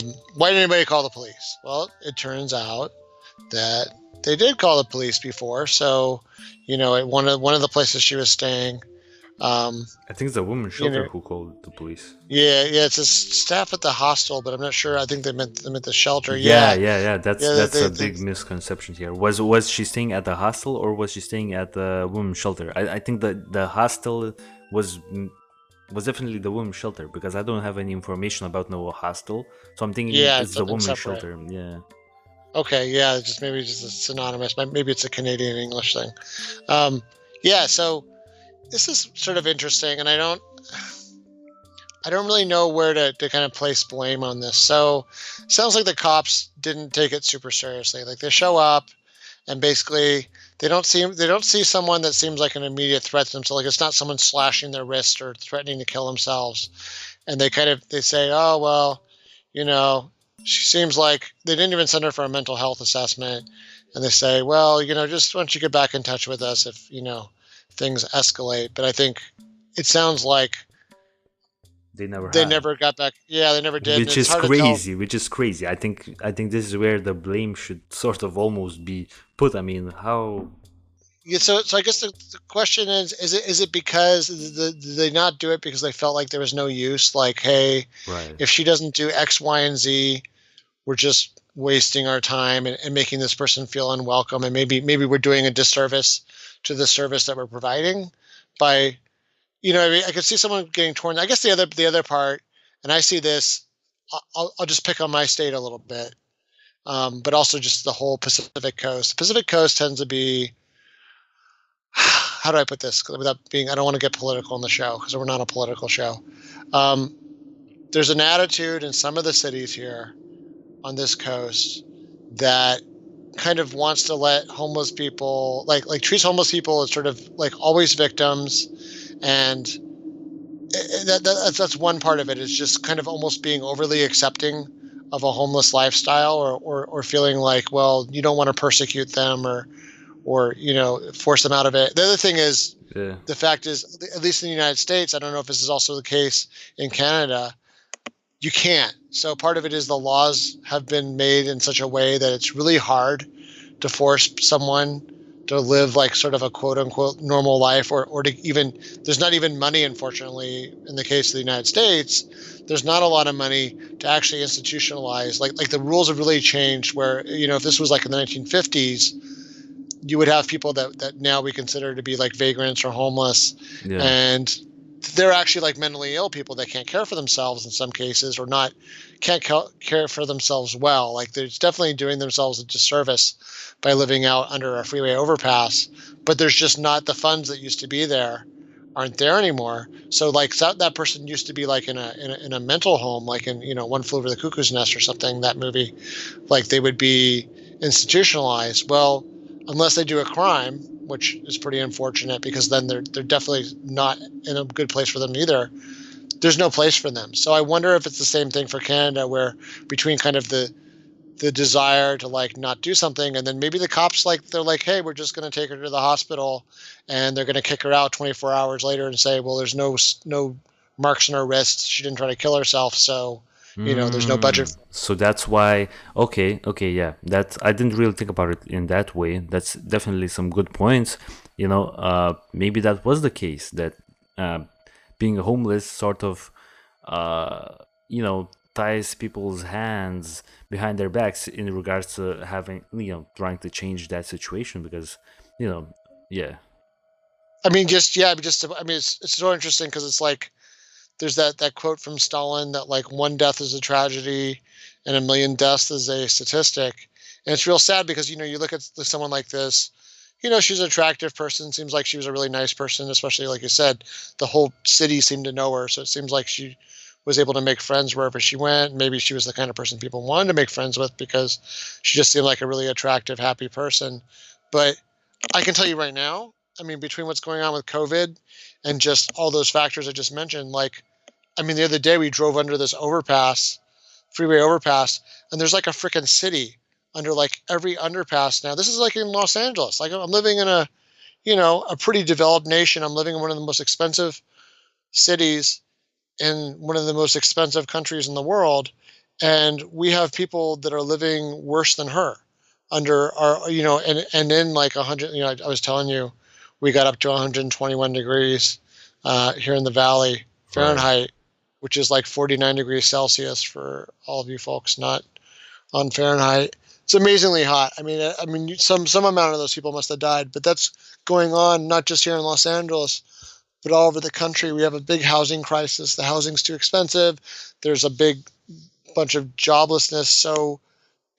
didn't anybody call the police? Well, it turns out that they did call the police before. So, at one of the places she was staying, I think it's the women's shelter who called the police. Yeah, it's a staff at the hostel, but I'm not sure. I think they meant the shelter. Yeah. That's they, a big misconception here. Was she staying at the hostel, or was she staying at the women's shelter? I think that the hostel was definitely the women's shelter, because I don't have any information about no hostel. So I'm thinking it's the something women's separate. shelter. Yeah. Okay, yeah, maybe just a synonymous. Maybe it's a Canadian English thing. So this is sort of interesting, and I don't really know where to kind of place blame on this. So sounds like the cops didn't take it super seriously. Like they show up, and basically they don't see someone that seems like an immediate threat to them. So like it's not someone slashing their wrist or threatening to kill themselves. And they say, oh well, she seems like they didn't even send her for a mental health assessment. And they say, well, just why don't you get back in touch with us if things escalate. But I think it sounds like They never They have. never got back. Yeah, they never did. And Which it's is hard to tell. crazy. Which is crazy. I think this is where the blame should sort of almost be put. I mean, how? Yeah, so I guess the question is it because did they not do it because they felt like there was no use? Like, hey, Right. if she doesn't do X, Y, and Z, we're just wasting our time and making this person feel unwelcome, and maybe we're doing a disservice to the service that we're providing by, I mean, I could see someone getting torn. I guess the other part, and I see this, I'll just pick on my state a little bit, but also just the whole Pacific Coast. The Pacific Coast tends to be, how do I put this without being, I don't want to get political on the show because we're not a political show. There's an attitude in some of the cities here on this coast that kind of wants to let homeless people, like treats homeless people as sort of like always victims. And that's one part of it, is just kind of almost being overly accepting of a homeless lifestyle, or feeling like, well, you don't want to persecute them or force them out of it. The other thing is, the fact is, at least in the United States, I don't know if this is also the case in Canada, you can't. So part of it is the laws have been made in such a way that it's really hard to force someone to live like sort of a quote unquote normal life, or to even, there's not even money, unfortunately, in the case of the United States, there's not a lot of money to actually institutionalize. Like the rules have really changed where, if this was like in the 1950s, you would have people that now we consider to be like vagrants or homeless, and they're actually like mentally ill people that can't care for themselves in some cases, or can't care for themselves well. Like they're definitely doing themselves a disservice by living out under a freeway overpass, but there's just not the funds that used to be there aren't there anymore. So like that person used to be like in a mental home, like in, One Flew Over the Cuckoo's Nest or something, that movie, like they would be institutionalized. Well, unless they do a crime, which is pretty unfortunate because then they're definitely not in a good place for them either. There's no place for them. So I wonder if it's the same thing for Canada, where between kind of the desire to like not do something, and then maybe the cops, like they're like, hey, we're just going to take her to the hospital, and they're going to kick her out 24 hours later and say, well, there's no marks on her wrists, she didn't try to kill herself, so there's no budget. So that's why. Okay, yeah. That I didn't really think about it in that way. That's definitely some good points. Maybe that was the case, that being homeless sort of, ties people's hands behind their backs in regards to having, trying to change that situation because, yeah. I mean, it's so interesting because it's like, there's that quote from Stalin that like one death is a tragedy and a million deaths is a statistic. And it's real sad because, you look at someone like this, she's an attractive person. Seems like she was a really nice person, especially like you said, the whole city seemed to know her. So it seems like she was able to make friends wherever she went. Maybe she was the kind of person people wanted to make friends with because she just seemed like a really attractive, happy person. But I can tell you right now, I mean, between what's going on with COVID and just all those factors I just mentioned, like, I mean, the other day we drove under this freeway overpass, and there's like a freaking city under like every underpass now. This is like in Los Angeles. Like I'm living in a pretty developed nation. I'm living in one of the most expensive cities in one of the most expensive countries in the world. And we have people that are living worse than her under our, and in like 100, I was telling you, we got up to 121 degrees here in the Valley, Fahrenheit, which is like 49 degrees Celsius for all of you folks not on Fahrenheit. It's amazingly hot. I mean, some amount of those people must have died, but that's going on not just here in Los Angeles, but all over the country. We have a big housing crisis. The housing's too expensive. There's a big bunch of joblessness. So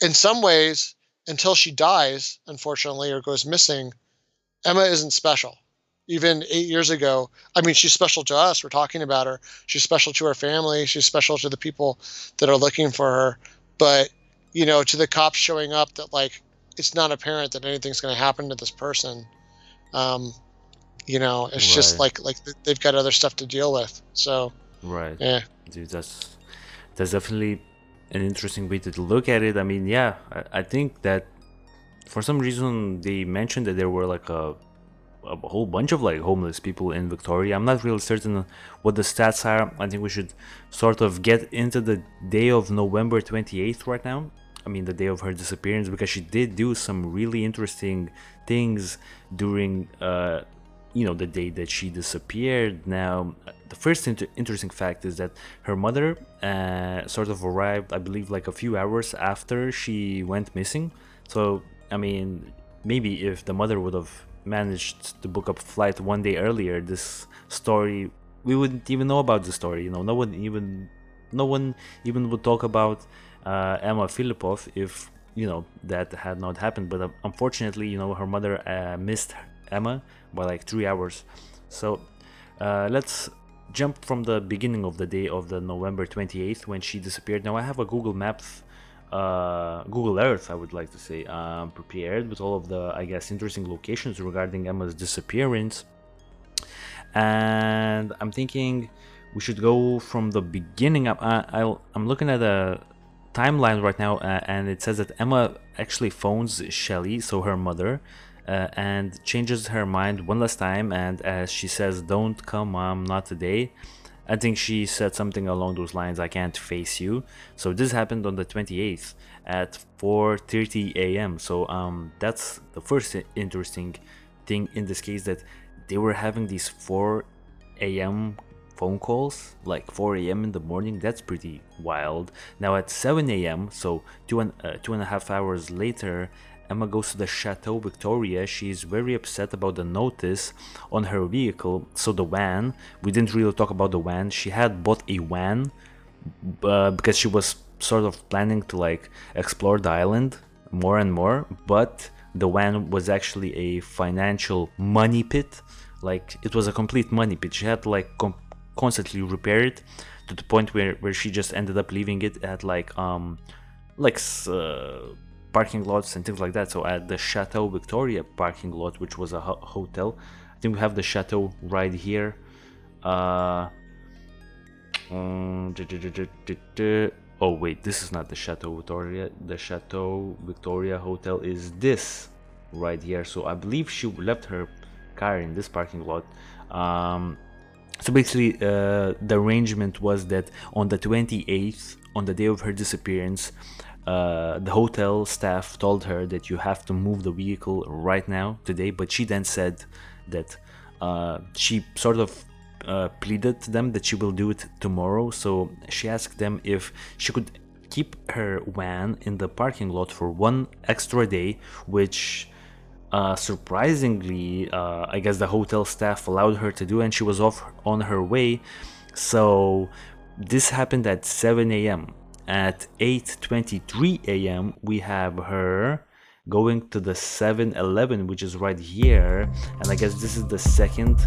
in some ways, until she dies, unfortunately, or goes missing, Emma isn't special. Even 8 years ago, I mean, she's special to us. We're talking about her. She's special to her family. She's special to the people that are looking for her. But, to the cops showing up, that like, it's not apparent that anything's going to happen to this person. It's just like they've got other stuff to deal with. So, right. Yeah. Dude, that's definitely an interesting way to look at it. I mean, yeah, I think that for some reason they mentioned that there were like a a whole bunch of like homeless people in Victoria. I'm not really certain what the stats are. I think we should sort of get into the day of November 28th right now. I mean, the day of her disappearance, because she did do some really interesting things during, the day that she disappeared. Now, the first interesting fact is that her mother sort of arrived, I believe, like a few hours after she went missing. So, I mean, maybe if the mother would have managed to book a flight one day earlier, this story, we wouldn't even know about the story. No one even would talk about Emma Fillipoff if that had not happened. But unfortunately, her mother missed Emma by like 3 hours. So let's jump from the beginning of the day of the November 28th when she disappeared. Now I have a Google Maps, Google Earth, I would like to say, prepared with all of the, I guess, interesting locations regarding Emma's disappearance. And I'm thinking we should go from the beginning. I'm looking at a timeline right now, and it says that Emma actually phones Shelly, so her mother, and changes her mind one last time, and as she says, "Don't come, Mom, not today." I think she said something along those lines, "I can't face you." So this happened on the 28th at 4:30 a.m. So that's the first interesting thing in this case, that they were having these 4 a.m. phone calls, like 4 a.m. in the morning. That's pretty wild. Now at 7 a.m., so two and a half hours later, Emma goes to the Chateau Victoria. She's very upset about the notice on her vehicle. So the van, we didn't really talk about the van. She had bought a van because she was sort of planning to like explore the island more and more, but the van was actually a financial money pit. Like, it was a complete money pit. She had to like constantly repair it to the point where she just ended up leaving it at parking lots and things like that. So at the Chateau Victoria parking lot, which was a hotel, I think we have the chateau right here. Oh wait, this is not the Chateau Victoria. The Chateau Victoria hotel is this right here. So I believe she left her car in this parking lot. So basically, the arrangement was that on the 28th, on the day of her disappearance, the hotel staff told her that you have to move the vehicle right now, today. But she then said that she sort of pleaded to them that she will do it tomorrow. So she asked them if she could keep her van in the parking lot for one extra day, which surprisingly, I guess the hotel staff allowed her to do, and she was off on her way. So this happened at 7 a.m. At 8:23 a.m. we have her going to the 7-Eleven, which is right here, and I guess this is the second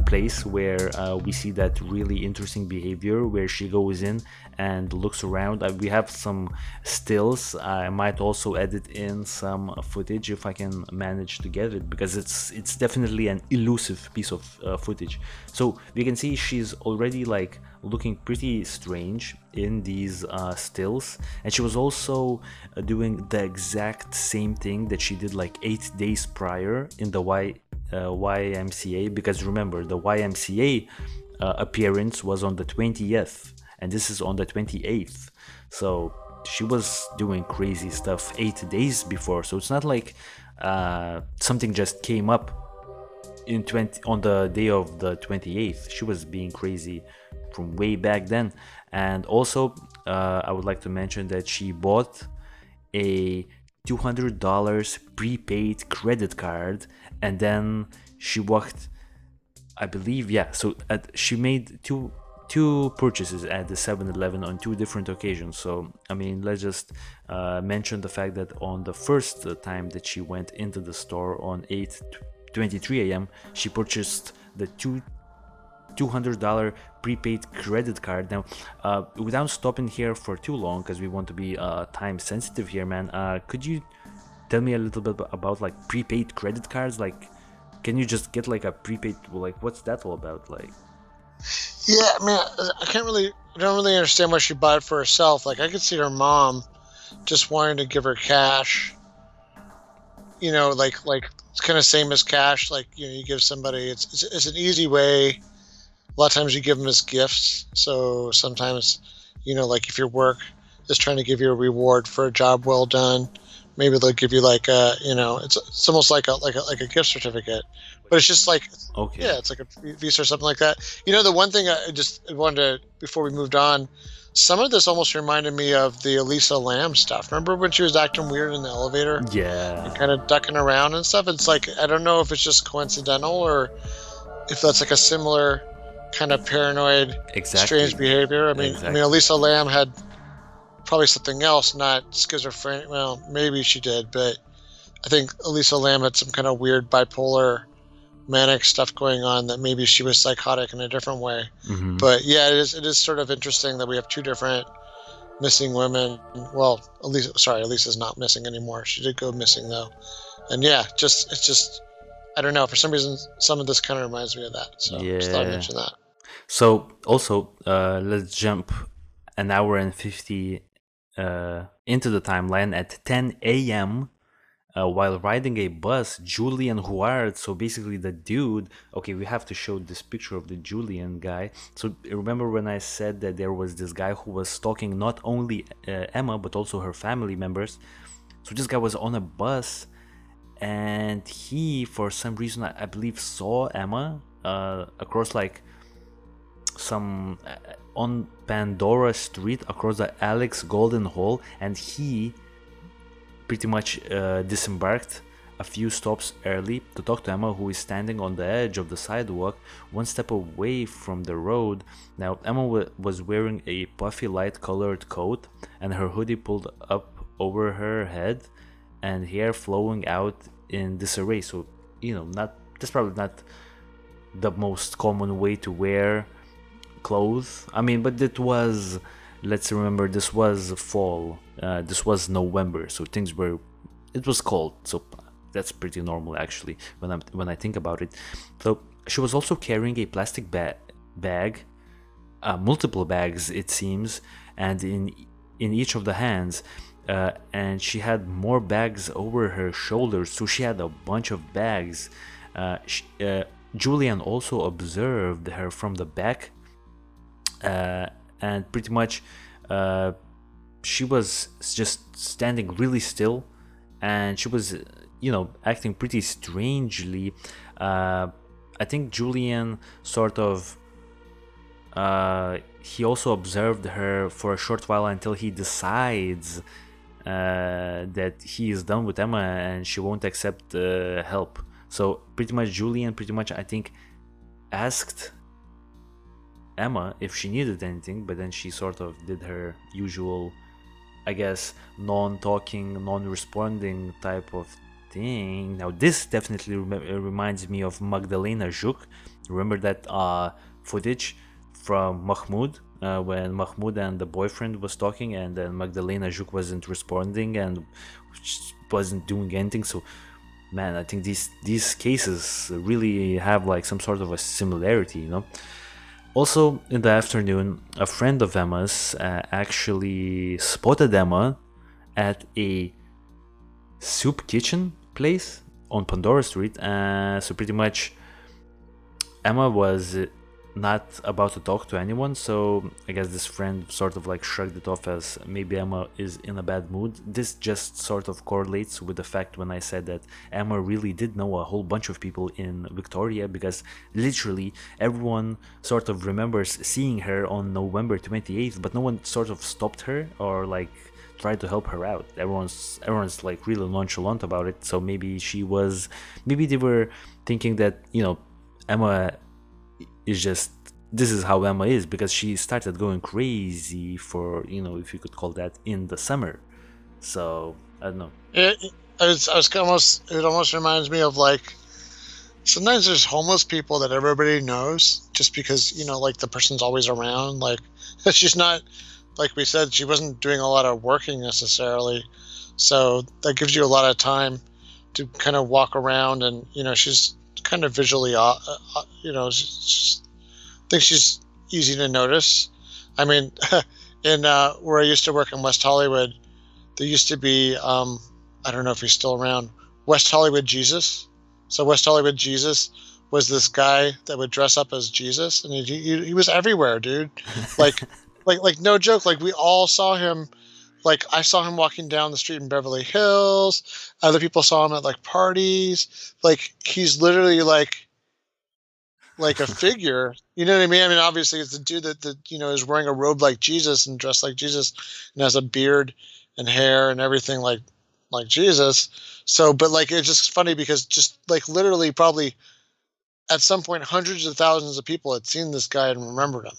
place where we see that really interesting behavior, where she goes in and looks around. We have some stills. I might also edit in some footage if I can manage to get it, because it's definitely an elusive piece of footage. So we can see she's already like looking pretty strange in these stills, and she was also doing the exact same thing that she did like 8 days prior in the YMCA, because remember, the YMCA appearance was on the 20th and this is on the 28th. So she was doing crazy stuff 8 days before. So it's not like something just came up on the day of the 28th. She was being crazy from way back then. And also I would like to mention that she bought a $200 prepaid credit card, and then she walked, I believe, so she made two purchases at the 7-Eleven on 2 different occasions. So I mean, let's just mention the fact that on the first time that she went into the store on 8:23 a.m. she purchased the $200 prepaid credit card. Now without stopping here for too long, because we want to be time sensitive here, man, could you tell me a little bit about like prepaid credit cards? Like, can you just get like a prepaid, like what's that all about? Like, yeah, I mean, I don't really understand why she bought it for herself. Like, I could see her mom just wanting to give her cash, like it's kind of same as cash. Like, you give somebody, it's an easy way. A lot of times you give them as gifts. So sometimes, like if your work is trying to give you a reward for a job well done, maybe they'll give you like it's almost like a gift certificate, but it's just like, Okay. yeah, it's like a Visa or something like that. The one thing I just wanted to, before we moved on, some of this almost reminded me of the Elisa Lam stuff. Remember when she was acting weird in the elevator? Yeah. And kind of ducking around and stuff? It's like, I don't know if it's just coincidental or if that's like a similar kind of paranoid, Exactly. strange behavior. I mean, Exactly. Elisa Lam had probably something else, not schizophrenia. Well, maybe she did, but I think Elisa Lam had some kind of weird bipolar manic stuff going on that maybe she was psychotic in a different way. Mhm. But yeah, it is sort of interesting that we have two different missing women. Well, Elisa's not missing anymore. She did go missing though. And yeah, it's just I don't know, for some reason some of this kind of reminds me of that. So just thought I'd Yeah. mention that. So also, let's jump an hour and 50 into the timeline at 10 a.m. While riding a bus, Julian Huard, so basically the dude, okay, we have to show this picture of the Julian guy. So remember when I said that there was this guy who was stalking not only Emma, but also her family members? So this guy was on a bus, and he, for some reason, I believe, saw Emma across like some on Pandora Street across the Alex Golden Hall, and he pretty much disembarked a few stops early to talk to Emma, who is standing on the edge of the sidewalk, one step away from the road. Now, Emma was wearing a puffy light colored coat and her hoodie pulled up over her head and hair flowing out in disarray. So, that's probably not the most common way to wear clothes. I mean, but let's remember, this was fall. This was November, so it was cold. So that's pretty normal actually when I think about it. So she was also carrying a plastic bag, multiple bags it seems, and in each of the hands. And she had more bags over her shoulders, so she had a bunch of bags. Julian also observed her from the back, and pretty much she was just standing really still, and she was acting pretty strangely. I think Julian sort of he also observed her for a short while until he decides that he is done with Emma and she won't accept help. So pretty much Julian I think asked Emma if she needed anything, but then she sort of did her usual, I guess, non-talking, non-responding type of thing. Now this definitely reminds me of Magdalena Zhuk. Remember that footage from Mahmoud, when Mahmoud and the boyfriend was talking and then Magdalena Zhuk wasn't responding and wasn't doing anything. So man, I think these cases really have like some sort of a similarity, Also, in the afternoon, a friend of Emma's actually spotted Emma at a soup kitchen place on Pandora Street. So pretty much Emma was not about to talk to anyone, so I guess this friend sort of like shrugged it off as maybe Emma is in a bad mood. This just sort of correlates with the fact when I said that Emma really did know a whole bunch of people in Victoria, because literally everyone sort of remembers seeing her on November 28th, but no one sort of stopped her or like tried to help her out. Everyone's like really nonchalant about it. So maybe they were thinking that Emma is just, this is how Emma is, because she started going crazy for, if you could call that, in the summer. So I don't know. It almost reminds me of like, sometimes there's homeless people that everybody knows just because like the person's always around. Like she's not, like we said, she wasn't doing a lot of working necessarily, so that gives you a lot of time to kind of walk around, and she's kind of visually I think she's easy to notice. I mean, in where I used to work in West Hollywood, there used to be I don't know if he's still around, West Hollywood Jesus. So West Hollywood Jesus was this guy that would dress up as Jesus, and he was everywhere, dude. Like, like no joke. Like we all saw him. Like I saw him walking down the street in Beverly Hills. Other people saw him at like parties. Like he's literally like a figure. You know what I mean? I mean, obviously it's a dude that is wearing a robe like Jesus and dressed like Jesus and has a beard and hair and everything like Jesus. So, but like it's just funny because just like literally probably at some point hundreds of thousands of people had seen this guy and remembered him.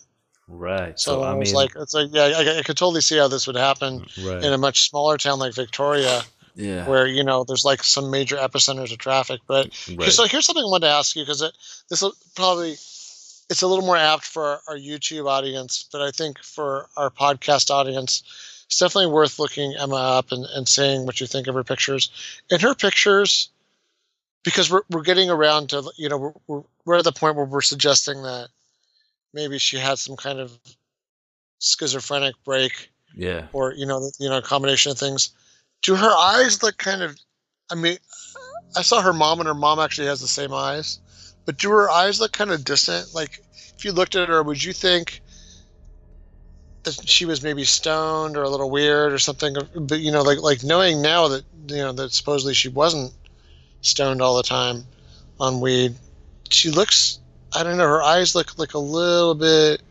Right. So I I was mean, like, it's like, yeah, I could totally see how this would happen right. in a much smaller town like Victoria, Yeah. where there's like some major epicenters of traffic. But Right. so here's something I wanted to ask you, because this will probably, it's a little more apt for our YouTube audience, but I think for our podcast audience, it's definitely worth looking Emma up and saying what you think of her pictures. In her pictures, because we're getting around to, we're at the point where we're suggesting that maybe she had some kind of schizophrenic break, Yeah. or a combination of things. Do her eyes look kind of? I mean, I saw her mom, and her mom actually has the same eyes, but do her eyes look kind of distant? Like, if you looked at her, would you think that she was maybe stoned or a little weird or something? But like knowing now that that supposedly she wasn't stoned all the time on weed, she looks. I don't know. Her eyes look like a little bit.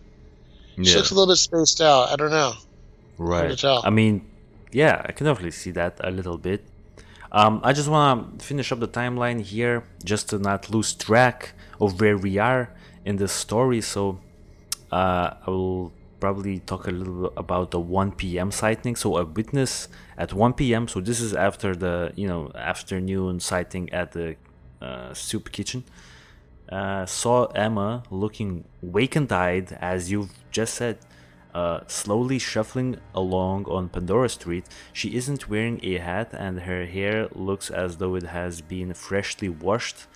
She Yeah. looks a little bit spaced out. I don't know. Hard to Right. tell. I mean, yeah, I can definitely see that a little bit. I just want to finish up the timeline here, just to not lose track of where we are in the story. So, I will probably talk a little bit about the 1 p.m. sighting. So, a witness at 1 p.m. So, this is after the afternoon sighting at the soup kitchen. Saw Emma looking vacant-eyed, as you've just said, slowly shuffling along on Pandora Street. She isn't wearing a hat, and her hair looks as though it has been freshly washed.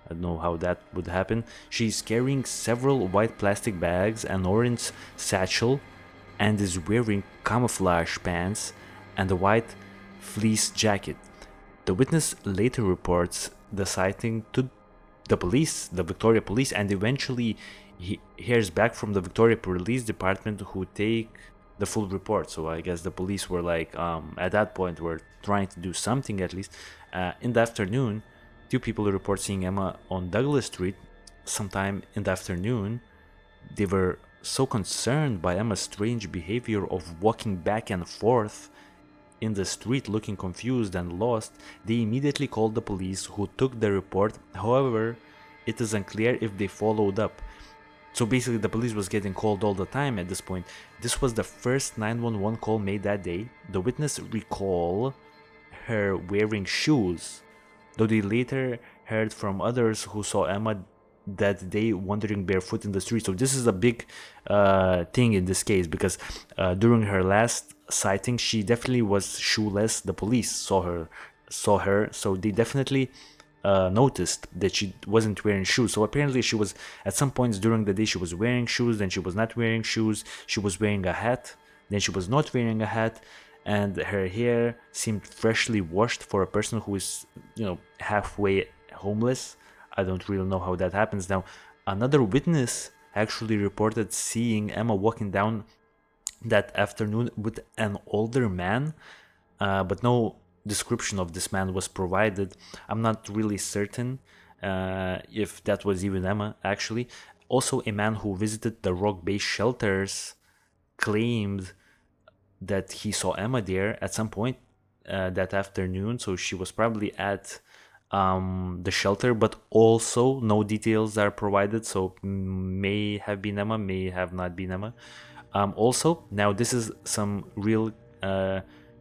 I don't know how that would happen. She's carrying several white plastic bags, an orange satchel, and is wearing camouflage pants and a white fleece jacket. The witness later reports the sighting to the police, the Victoria Police, and eventually he hears back from the Victoria Police Department, who take the full report. So I guess the police were like, at that point, were trying to do something at least. In the afternoon, 2 people report seeing Emma on Douglas Street sometime in the afternoon. They were so concerned by Emma's strange behavior of walking back and forth in the street looking confused and lost, they immediately called the police, who took the report. However, it is unclear if they followed up. So basically the police was getting called all the time at this point. This was the first 911 call made that day. The witness recall her wearing shoes, though they later heard from others who saw Emma that day wandering barefoot in the street. So this is a big thing in this case, because during her last sighting, she definitely was shoeless. The police saw her, so they definitely noticed that she wasn't wearing shoes. So apparently she was, at some points during the day, she was wearing shoes, then she was not wearing shoes, she was wearing a hat, then she was not wearing a hat, and her hair seemed freshly washed for a person who is, halfway homeless. I don't really know how that happens. Now, another witness actually reported seeing Emma walking down that afternoon with an older man, but no description of this man was provided. I'm not really certain if that was even Emma, actually. Also, a man who visited the rock-based shelters claimed that he saw Emma there at some point that afternoon, so she was probably at the shelter, but also no details are provided, so may have been Emma, may have not been Emma. Also, now this is some real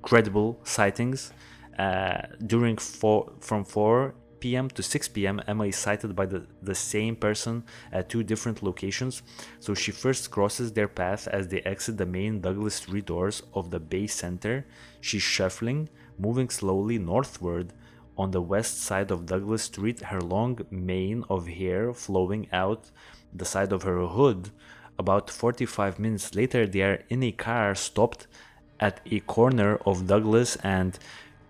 credible sightings. From 4 p.m. to 6 p.m., Emma is sighted by the same person at 2 different locations. So she first crosses their path as they exit the main Douglas Street doors of the Bay Center. She's shuffling, moving slowly northward on the west side of Douglas Street, her long mane of hair flowing out the side of her hood. About 45 minutes later, they are in a car stopped at a corner of Douglas and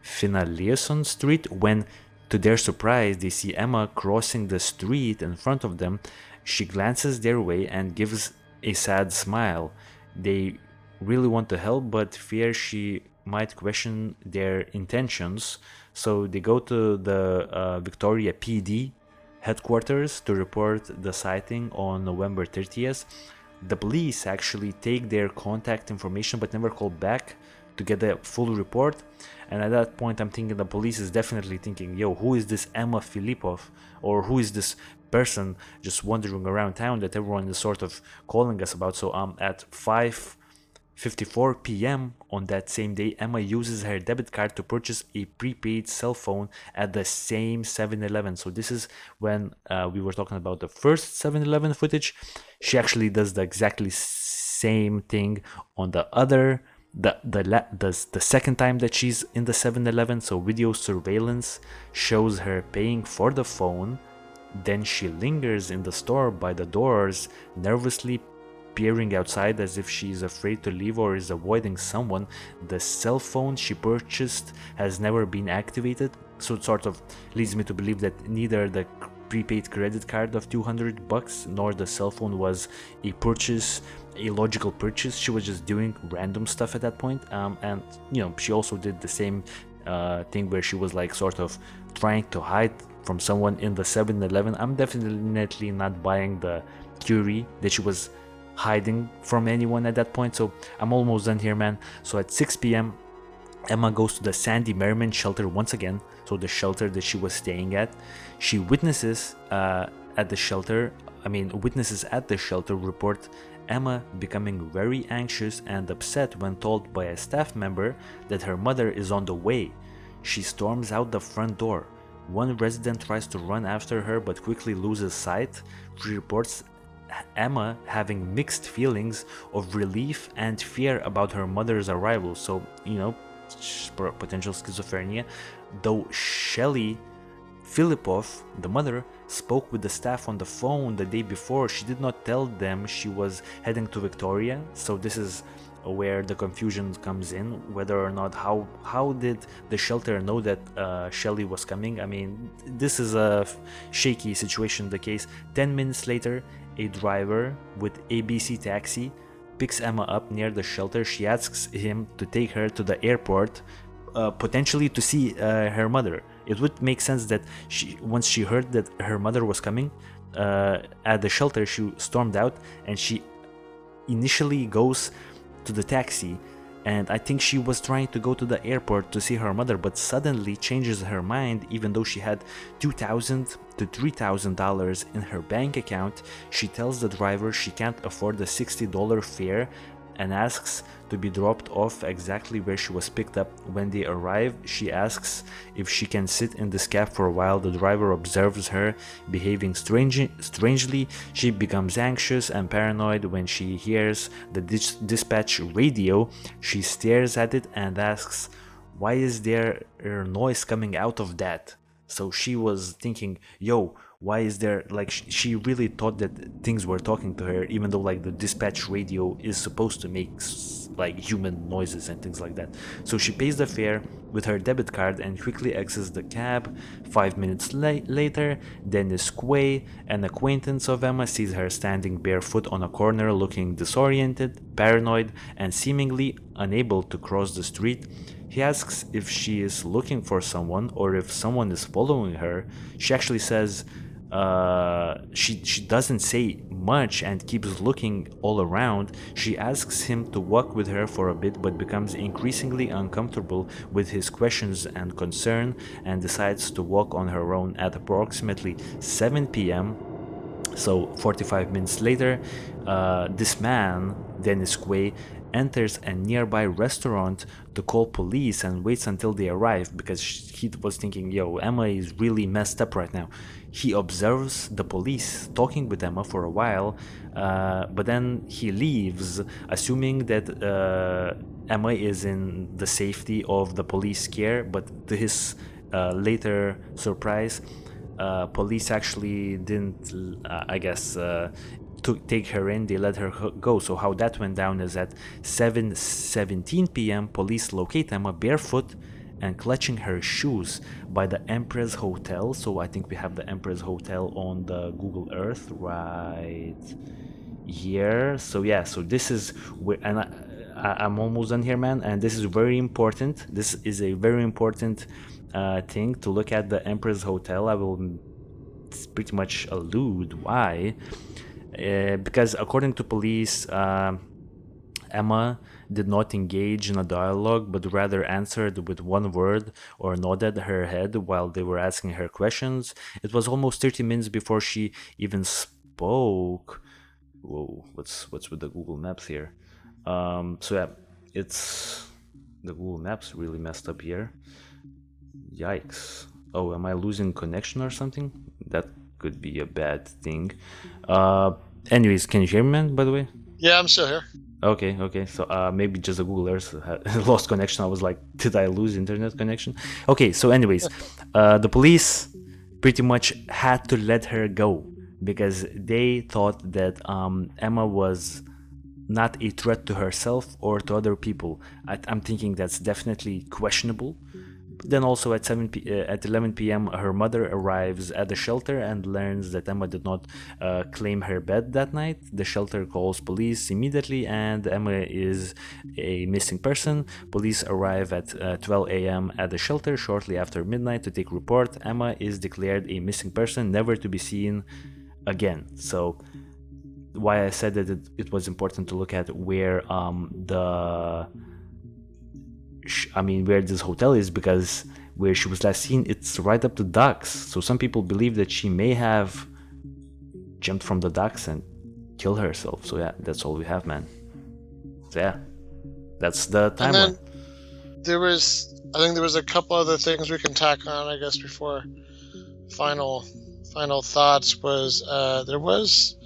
Finlayson Street when To their surprise, they see Emma crossing the street in front of them. She glances their way and gives a sad smile. They really want to help, but fear she might question their intentions. So they go to the Victoria PD headquarters to report the sighting on November 30th. The police actually take their contact information but never call back to get a full report. And at that point, I'm thinking the police is definitely thinking, yo, who is this Emma Fillipoff? Or who is this person just wandering around town that everyone is sort of calling us about? So at 5:54 p.m. on that same day, Emma uses her debit card to purchase a prepaid cell phone at the same 7-Eleven. So this is when we were talking about the first 7-Eleven footage. She actually does the exactly same thing on the other the second time that she's in the 7-Eleven. So video surveillance shows her paying for the phone. Then she lingers in the store by the doors, nervously peering outside as if she's afraid to leave or is avoiding someone. The cell phone she purchased has never been activated, so it sort of leads me to believe that neither the prepaid credit card of $200 nor the cell phone was a logical purchase. She was just doing random stuff at that point. And she also did the same thing where she was like sort of trying to hide from someone in the 7-Eleven. I'm definitely not buying the theory that she was hiding from anyone at that point. So I'm almost done here, man. So at 6 p.m. Emma goes to the Sandy Merriman shelter once again, so the shelter that she was staying at. She witnesses at the shelter report Emma becoming very anxious and upset when told by a staff member that her mother is on the way. She storms out the front door. One resident tries to run after her but quickly loses sight. She reports Emma having mixed feelings of relief and fear about her mother's arrival. So, potential schizophrenia. Though Shelley Fillipoff, the mother, spoke with the staff on the phone the day before, she did not tell them she was heading to Victoria. So this is where the confusion comes in, whether or not how did the shelter know that Shelley was coming. I mean, this is a shaky situation, the case. 10 minutes later, a driver with ABC taxi picks Emma up near the shelter. She asks him to take her to the airport, potentially to see her mother. It would make sense that once she heard that her mother was coming at the shelter, she stormed out, and she initially goes to the taxi, and I think she was trying to go to the airport to see her mother, but suddenly changes her mind. Even though she had $2,000 to $3,000 in her bank account, she tells the driver she can't afford the $60 fare and asks to be dropped off exactly where she was picked up. When they arrive, she asks if she can sit in this cab for a while. The driver observes her behaving strangely. She becomes anxious and paranoid when she hears the dispatch radio. She stares at it and asks, why is there a noise coming out of that? So she was thinking, why is there, like, she really thought that things were talking to her, even though like the dispatch radio is supposed to make like human noises and things like that. So she pays the fare with her debit card and quickly exits the cab. 5 minutes later, Dennis Quay, an acquaintance of Emma, sees her standing barefoot on a corner, looking disoriented, paranoid, and seemingly unable to cross the street. He asks if she is looking for someone or if someone is following her. She actually says she doesn't say much and keeps looking all around. She asks him to walk with her for a bit, but becomes increasingly uncomfortable with his questions and concern and decides to walk on her own. At approximately 7 p.m., so 45 minutes later, this man, Dennis Quay, enters a nearby restaurant to call police and waits until they arrive because he was thinking, Emma is really messed up right now. He observes the police talking with Emma for a while, but then he leaves, assuming that Emma is in the safety of the police care. But to his later surprise, police actually didn't, take her in. They let her go. So how that went down is at 7:17 p.m. police locate Emma barefoot and clutching her shoes by the Empress Hotel. So I think we have the Empress Hotel on the Google Earth right here. So yeah, so this is where, and I'm almost done here, man, and this is very important. This is a very important thing to look at the Empress Hotel. I will pretty much allude why. Because according to police, Emma did not engage in a dialogue, but rather answered with one word or nodded her head while they were asking her questions. It was almost 30 minutes before she even spoke. Whoa, what's with the Google Maps here? So yeah, it's the Google Maps really messed up here. Yikes. Oh, am I losing connection or something? That could be a bad thing. Anyways, can you hear me, man, by the way? Yeah, I'm still here. Okay. So maybe just the Google Earth had lost connection. I was like, did I lose internet connection? Okay, so anyways, the police pretty much had to let her go because they thought that Emma was not a threat to herself or to other people. I'm thinking that's definitely questionable. Then also at 11 p.m. her mother arrives at the shelter and learns that Emma did not claim her bed that night. The shelter calls police immediately and Emma is a missing person. Police arrive at 12 a.m. at the shelter shortly after midnight to take report. Emma is declared a missing person, never to be seen again. So why I said that it was important to look at where where this hotel is, because where she was last seen, it's right up the docks. So some people believe that she may have jumped from the docks and killed herself. So yeah, that's all we have, man. So yeah, that's the timeline. And then I think there was a couple other things we can tack on, I guess, before final thoughts was there was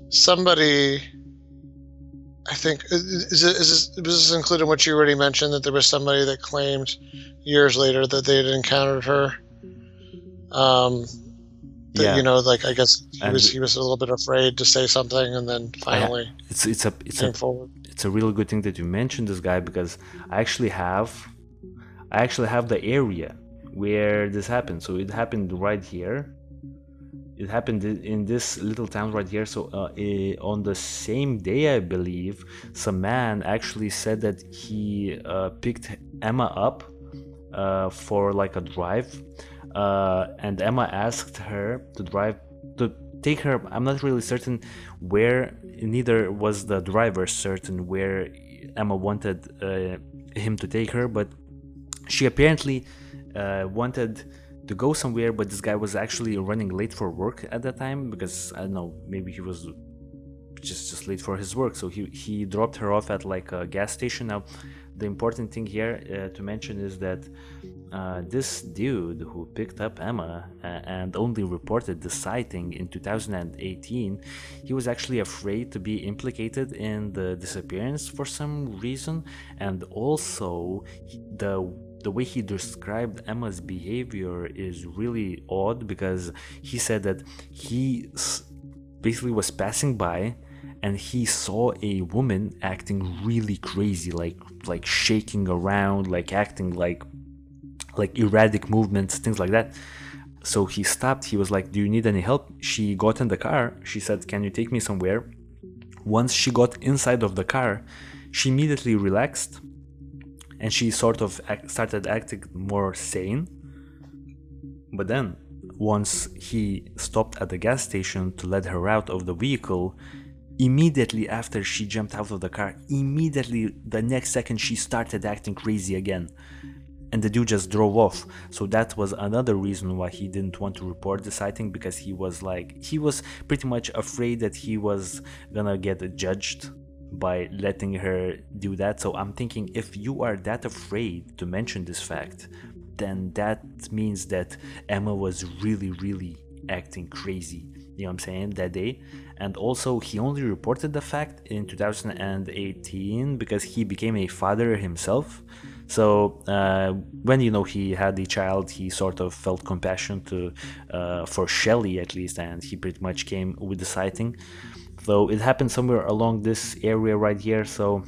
somebody, I think, was this included what you already mentioned, that there was somebody that claimed years later that they had encountered her? Yeah. You know, like, I guess he was a little bit afraid to say something, and then finally came forward. It's a really good thing that you mentioned this guy, because I actually have the area where this happened. So it happened right here. It happened in this little town right here. So on the same day, I believe, some man actually said that he picked Emma up for like a drive, and Emma asked her to take her. I'm not really certain where, neither was the driver certain where Emma wanted him to take her, but she apparently wanted to go somewhere, but this guy was actually running late for work at that time, because I don't know, maybe he was just late for his work. So he dropped her off at like a gas station. Now the important thing here to mention is that this dude who picked up Emma and only reported the sighting in 2018, he was actually afraid to be implicated in the disappearance for some reason. And also the way he described Emma's behavior is really odd, because he said that he basically was passing by and he saw a woman acting really crazy, like shaking around, like acting like erratic movements, things like that. So he stopped. He was like, "Do you need any help?" She got in the car. She said, "Can you take me somewhere?" Once she got inside of the car, she immediately relaxed and she sort of started acting more sane. But then, once he stopped at the gas station to let her out of the vehicle, immediately after she jumped out of the car, immediately the next second she started acting crazy again. And the dude just drove off. So that was another reason why he didn't want to report the sighting, because he was pretty much afraid that he was gonna get judged by letting her do that. So I'm thinking, if you are that afraid to mention this fact, then that means that Emma was really, really acting crazy, you know what I'm saying, that day. And also, he only reported the fact in 2018 because he became a father himself. So when he had a child, he sort of felt compassion for Shelley at least, and he pretty much came with the sighting. So it happened somewhere along this area right here. So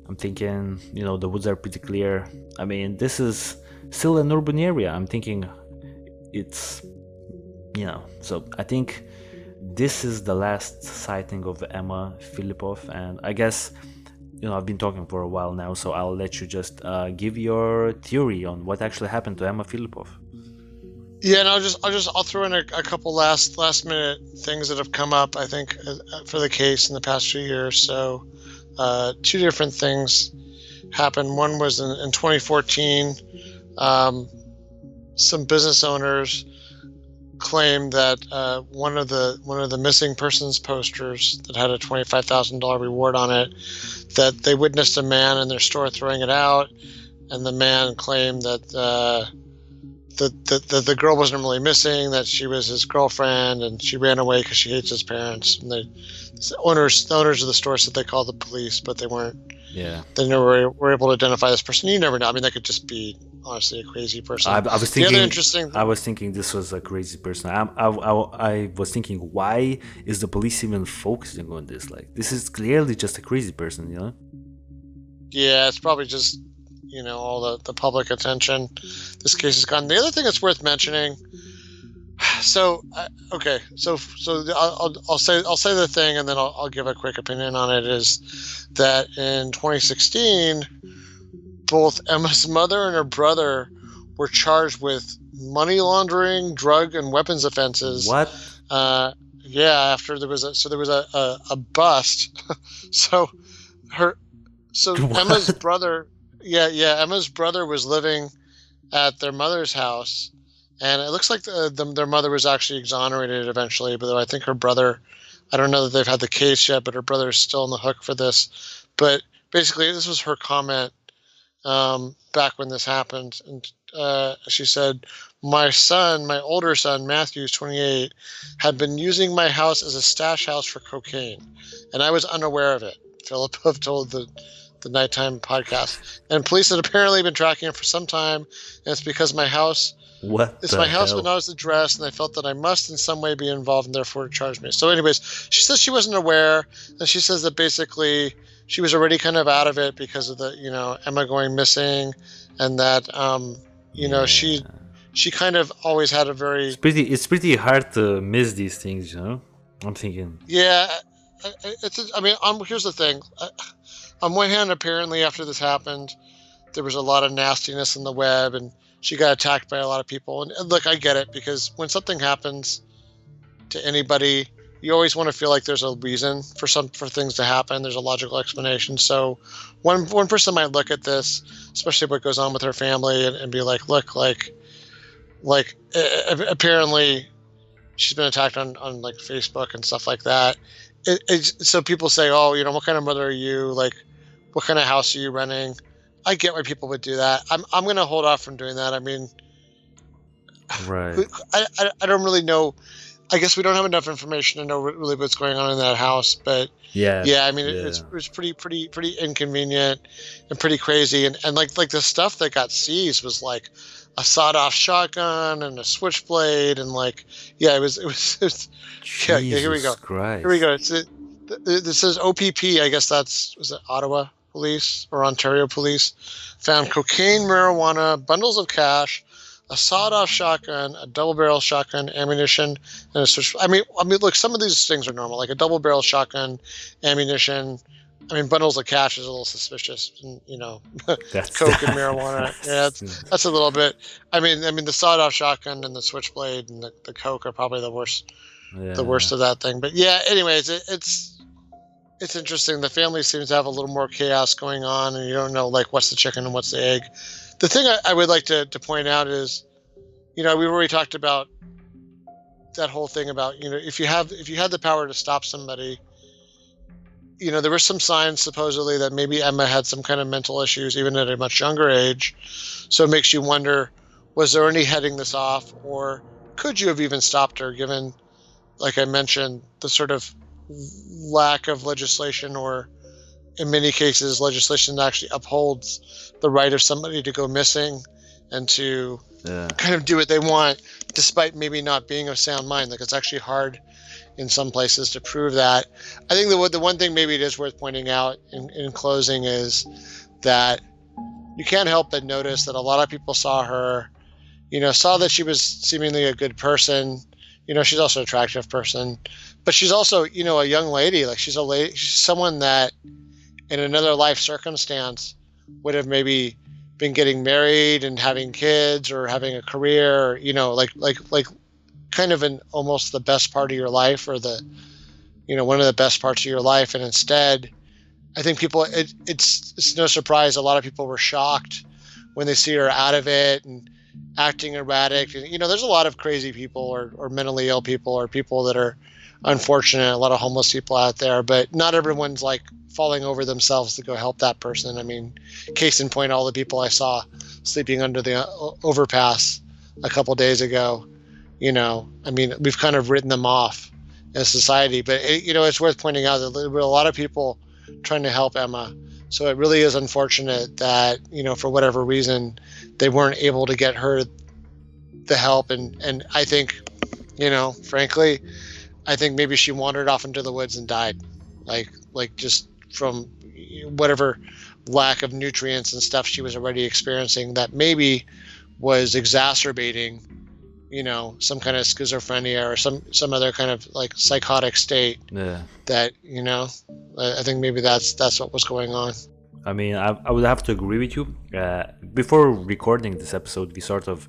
I'm thinking, the woods are pretty clear. I mean, this is still an urban area. I'm thinking it's, so I think this is the last sighting of Emma Fillipoff, and I guess, I've been talking for a while now, so I'll let you just give your theory on what actually happened to Emma Fillipoff. Yeah, and I'll throw in a couple last minute things that have come up, I think, for the case in the past few years. So, two different things happened. One was in 2014. Some business owners claimed that one of the missing persons posters that had a $25,000 reward on it, that they witnessed a man in their store throwing it out, and the man claimed that the girl wasn't really missing, that she was his girlfriend, and she ran away because she hates his parents. And the owners of the store said they called the police, but they weren't. Yeah. They never were able to identify this person. You never know. I mean, that could just be honestly a crazy person. I was thinking. The other interesting. I was thinking this was a crazy person. I was thinking, why is the police even focusing on this? Like, this is clearly just a crazy person, Yeah, it's probably just all the public attention this case has gotten. The other thing that's worth mentioning. So okay, so I'll say the thing, and then I'll give a quick opinion on it. Is that in 2016, both Emma's mother and her brother were charged with money laundering, drug and weapons offenses. What? Yeah, after there was a bust. Emma's brother. Yeah. Emma's brother was living at their mother's house, and it looks like their mother was actually exonerated eventually. But I think her brother, I don't know that they've had the case yet, but her brother is still on the hook for this. But basically, this was her comment back when this happened, and she said, "My older son, Matthew, 28, had been using my house as a stash house for cocaine, and I was unaware of it." Fillipoff told the Nighttime podcast, and police had apparently been tracking him for some time, and it's because my house. It's my house when I was addressed, and I felt that I must in some way be involved, and therefore charged me. So, anyways, she says she wasn't aware, and she says that basically she was already kind of out of it because of the Emma going missing, and that she kind of always had a very. It's pretty hard to miss these things, I'm thinking. Yeah, here's the thing. On one hand, apparently after this happened, there was a lot of nastiness in the web, and she got attacked by a lot of people. And look, I get it, because when something happens to anybody, you always want to feel like there's a reason for things to happen. There's a logical explanation. So one person might look at this, especially what goes on with her family, and be like, look, like apparently she's been attacked on like Facebook and stuff like that. So people say, oh, what kind of mother are you? Like, what kind of house are you renting? I get why people would do that. I'm going to hold off from doing that. I mean, right. I don't really know. I guess we don't have enough information to know really what's going on in that house. But yeah. I mean, it was pretty inconvenient and pretty crazy. And like the stuff that got seized was like a sawed-off shotgun and a switchblade, and it was. Yeah, here we go. Christ. Here we go. This says OPP. I guess was it Ottawa Police or Ontario Police found cocaine, marijuana, bundles of cash, a sawed-off shotgun, a double-barrel shotgun, ammunition, and a switch. I mean, look, some of these things are normal, like a double-barrel shotgun, ammunition. I mean, bundles of cash is a little suspicious, and, coke and marijuana. Yeah, that's a little bit. I mean, the sawed-off shotgun and the switchblade and the coke are probably the worst. Yeah. The worst of that thing. But yeah, anyways, it's interesting. The family seems to have a little more chaos going on, and you don't know what's the chicken and what's the egg. The thing I would like to point out is, we've already talked about that whole thing about, if you had the power to stop somebody, there were some signs supposedly that maybe Emma had some kind of mental issues even at a much younger age. So it makes you wonder, was there any heading this off, or could you have even stopped her given, like I mentioned, the sort of lack of legislation, or in many cases legislation that actually upholds the right of somebody to go missing and to kind of do what they want, despite maybe not being of sound mind. Like, it's actually hard in some places to prove that. I think the one thing maybe it is worth pointing out in closing is that you can't help but notice that a lot of people saw her, saw that she was seemingly a good person. She's also an attractive person, but she's also, a young lady. Like she's someone that in another life circumstance would have maybe been getting married and having kids or having a career, like kind of in almost the best part of your life, or the, one of the best parts of your life. And instead, I think people, it's no surprise a lot of people were shocked when they see her out of it and acting erratic. And, there's a lot of crazy people or mentally ill people or people that are unfortunate, a lot of homeless people out there, but not everyone's like falling over themselves to go help that person. I mean, case in point, all the people I saw sleeping under the overpass a couple days ago, we've kind of written them off as society, but it's worth pointing out that there were a lot of people trying to help Emma. So it really is unfortunate that, for whatever reason, they weren't able to get her the help. And I think, frankly, I think maybe she wandered off into the woods and died, like just from whatever lack of nutrients and stuff she was already experiencing that maybe was exacerbating, some kind of schizophrenia or some other kind of like psychotic state. Yeah. That, I think maybe that's what was going on. I mean, I would have to agree with you. Before recording this episode, we sort of,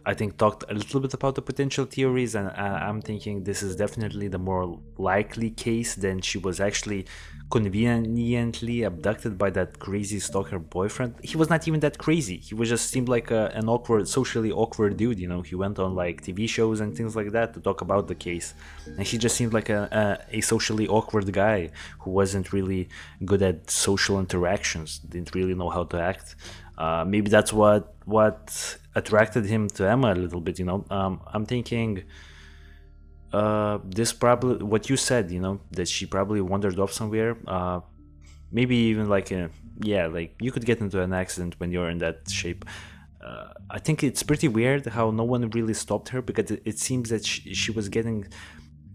I think, talked a little bit about the potential theories, and I'm thinking this is definitely the more likely case than she was actually conveniently abducted by that crazy stalker boyfriend. He was not even that crazy. He was just seemed like an socially awkward dude. He went on like TV shows and things like that to talk about the case, and he just seemed like a socially awkward guy who wasn't really good at social interactions, didn't really know how to act. Maybe that's what attracted him to Emma a little bit. I'm thinking this probably what you said, that she probably wandered off somewhere, maybe even like you could get into an accident when you're in that shape. I think it's pretty weird how no one really stopped her, because it seems that she was getting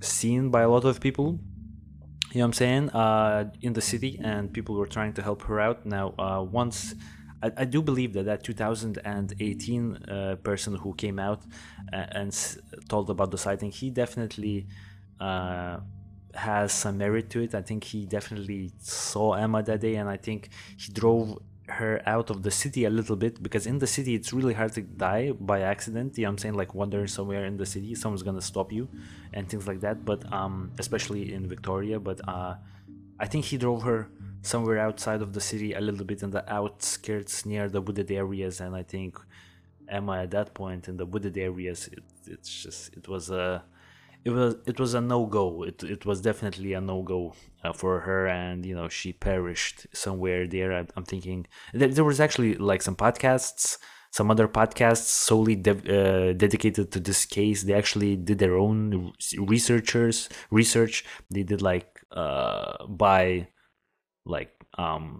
seen by a lot of people, you know what I'm saying, in the city, and people were trying to help her out. Now once I do believe that 2018 person who came out and told about the sighting, he definitely has some merit to it. I think he definitely saw Emma that day, and I think he drove her out of the city a little bit, because in the city it's really hard to die by accident. You know what I'm saying? Like wandering somewhere in the city, someone's gonna stop you and things like that. But especially in Victoria. But I think he drove her somewhere outside of the city, a little bit in the outskirts near the wooded areas, and I think Emma at that point in the wooded areas, it was a no-go. It was definitely a no-go for her, and she perished somewhere there. I'm thinking there was actually like some other podcasts solely dedicated to this case. They actually did their own research. They did like by like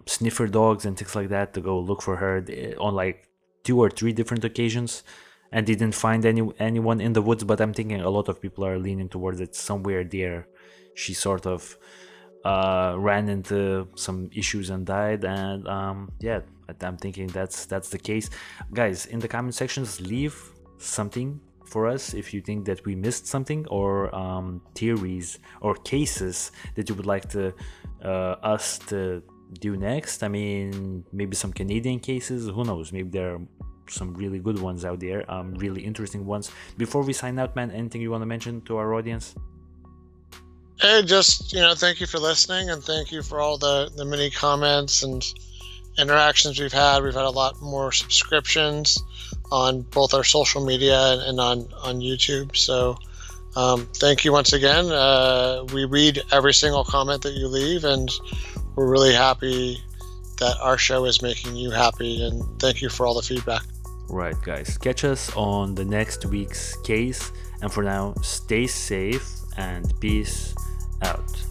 sniffer dogs and things like that to go look for her on like 2 or 3 different occasions, and they didn't find anyone in the woods. But I'm thinking a lot of people are leaning towards it. Somewhere there she sort of ran into some issues and died, and I'm thinking that's the case. Guys, in the comment sections, leave something for us if you think that we missed something, or theories or cases that you would like to us to do next. I mean, maybe some Canadian cases, who knows, maybe there are some really good ones out there, really interesting ones. Before we sign out, man, anything you want to mention to our audience? Hey, just thank you for listening, and thank you for all the many comments and interactions we've had. We've had a lot more subscriptions on both our social media and on YouTube. So thank you once again. We read every single comment that you leave, and we're really happy that our show is making you happy, and thank you for all the feedback. Right, guys, catch us on the next week's case, and for now, stay safe and peace out.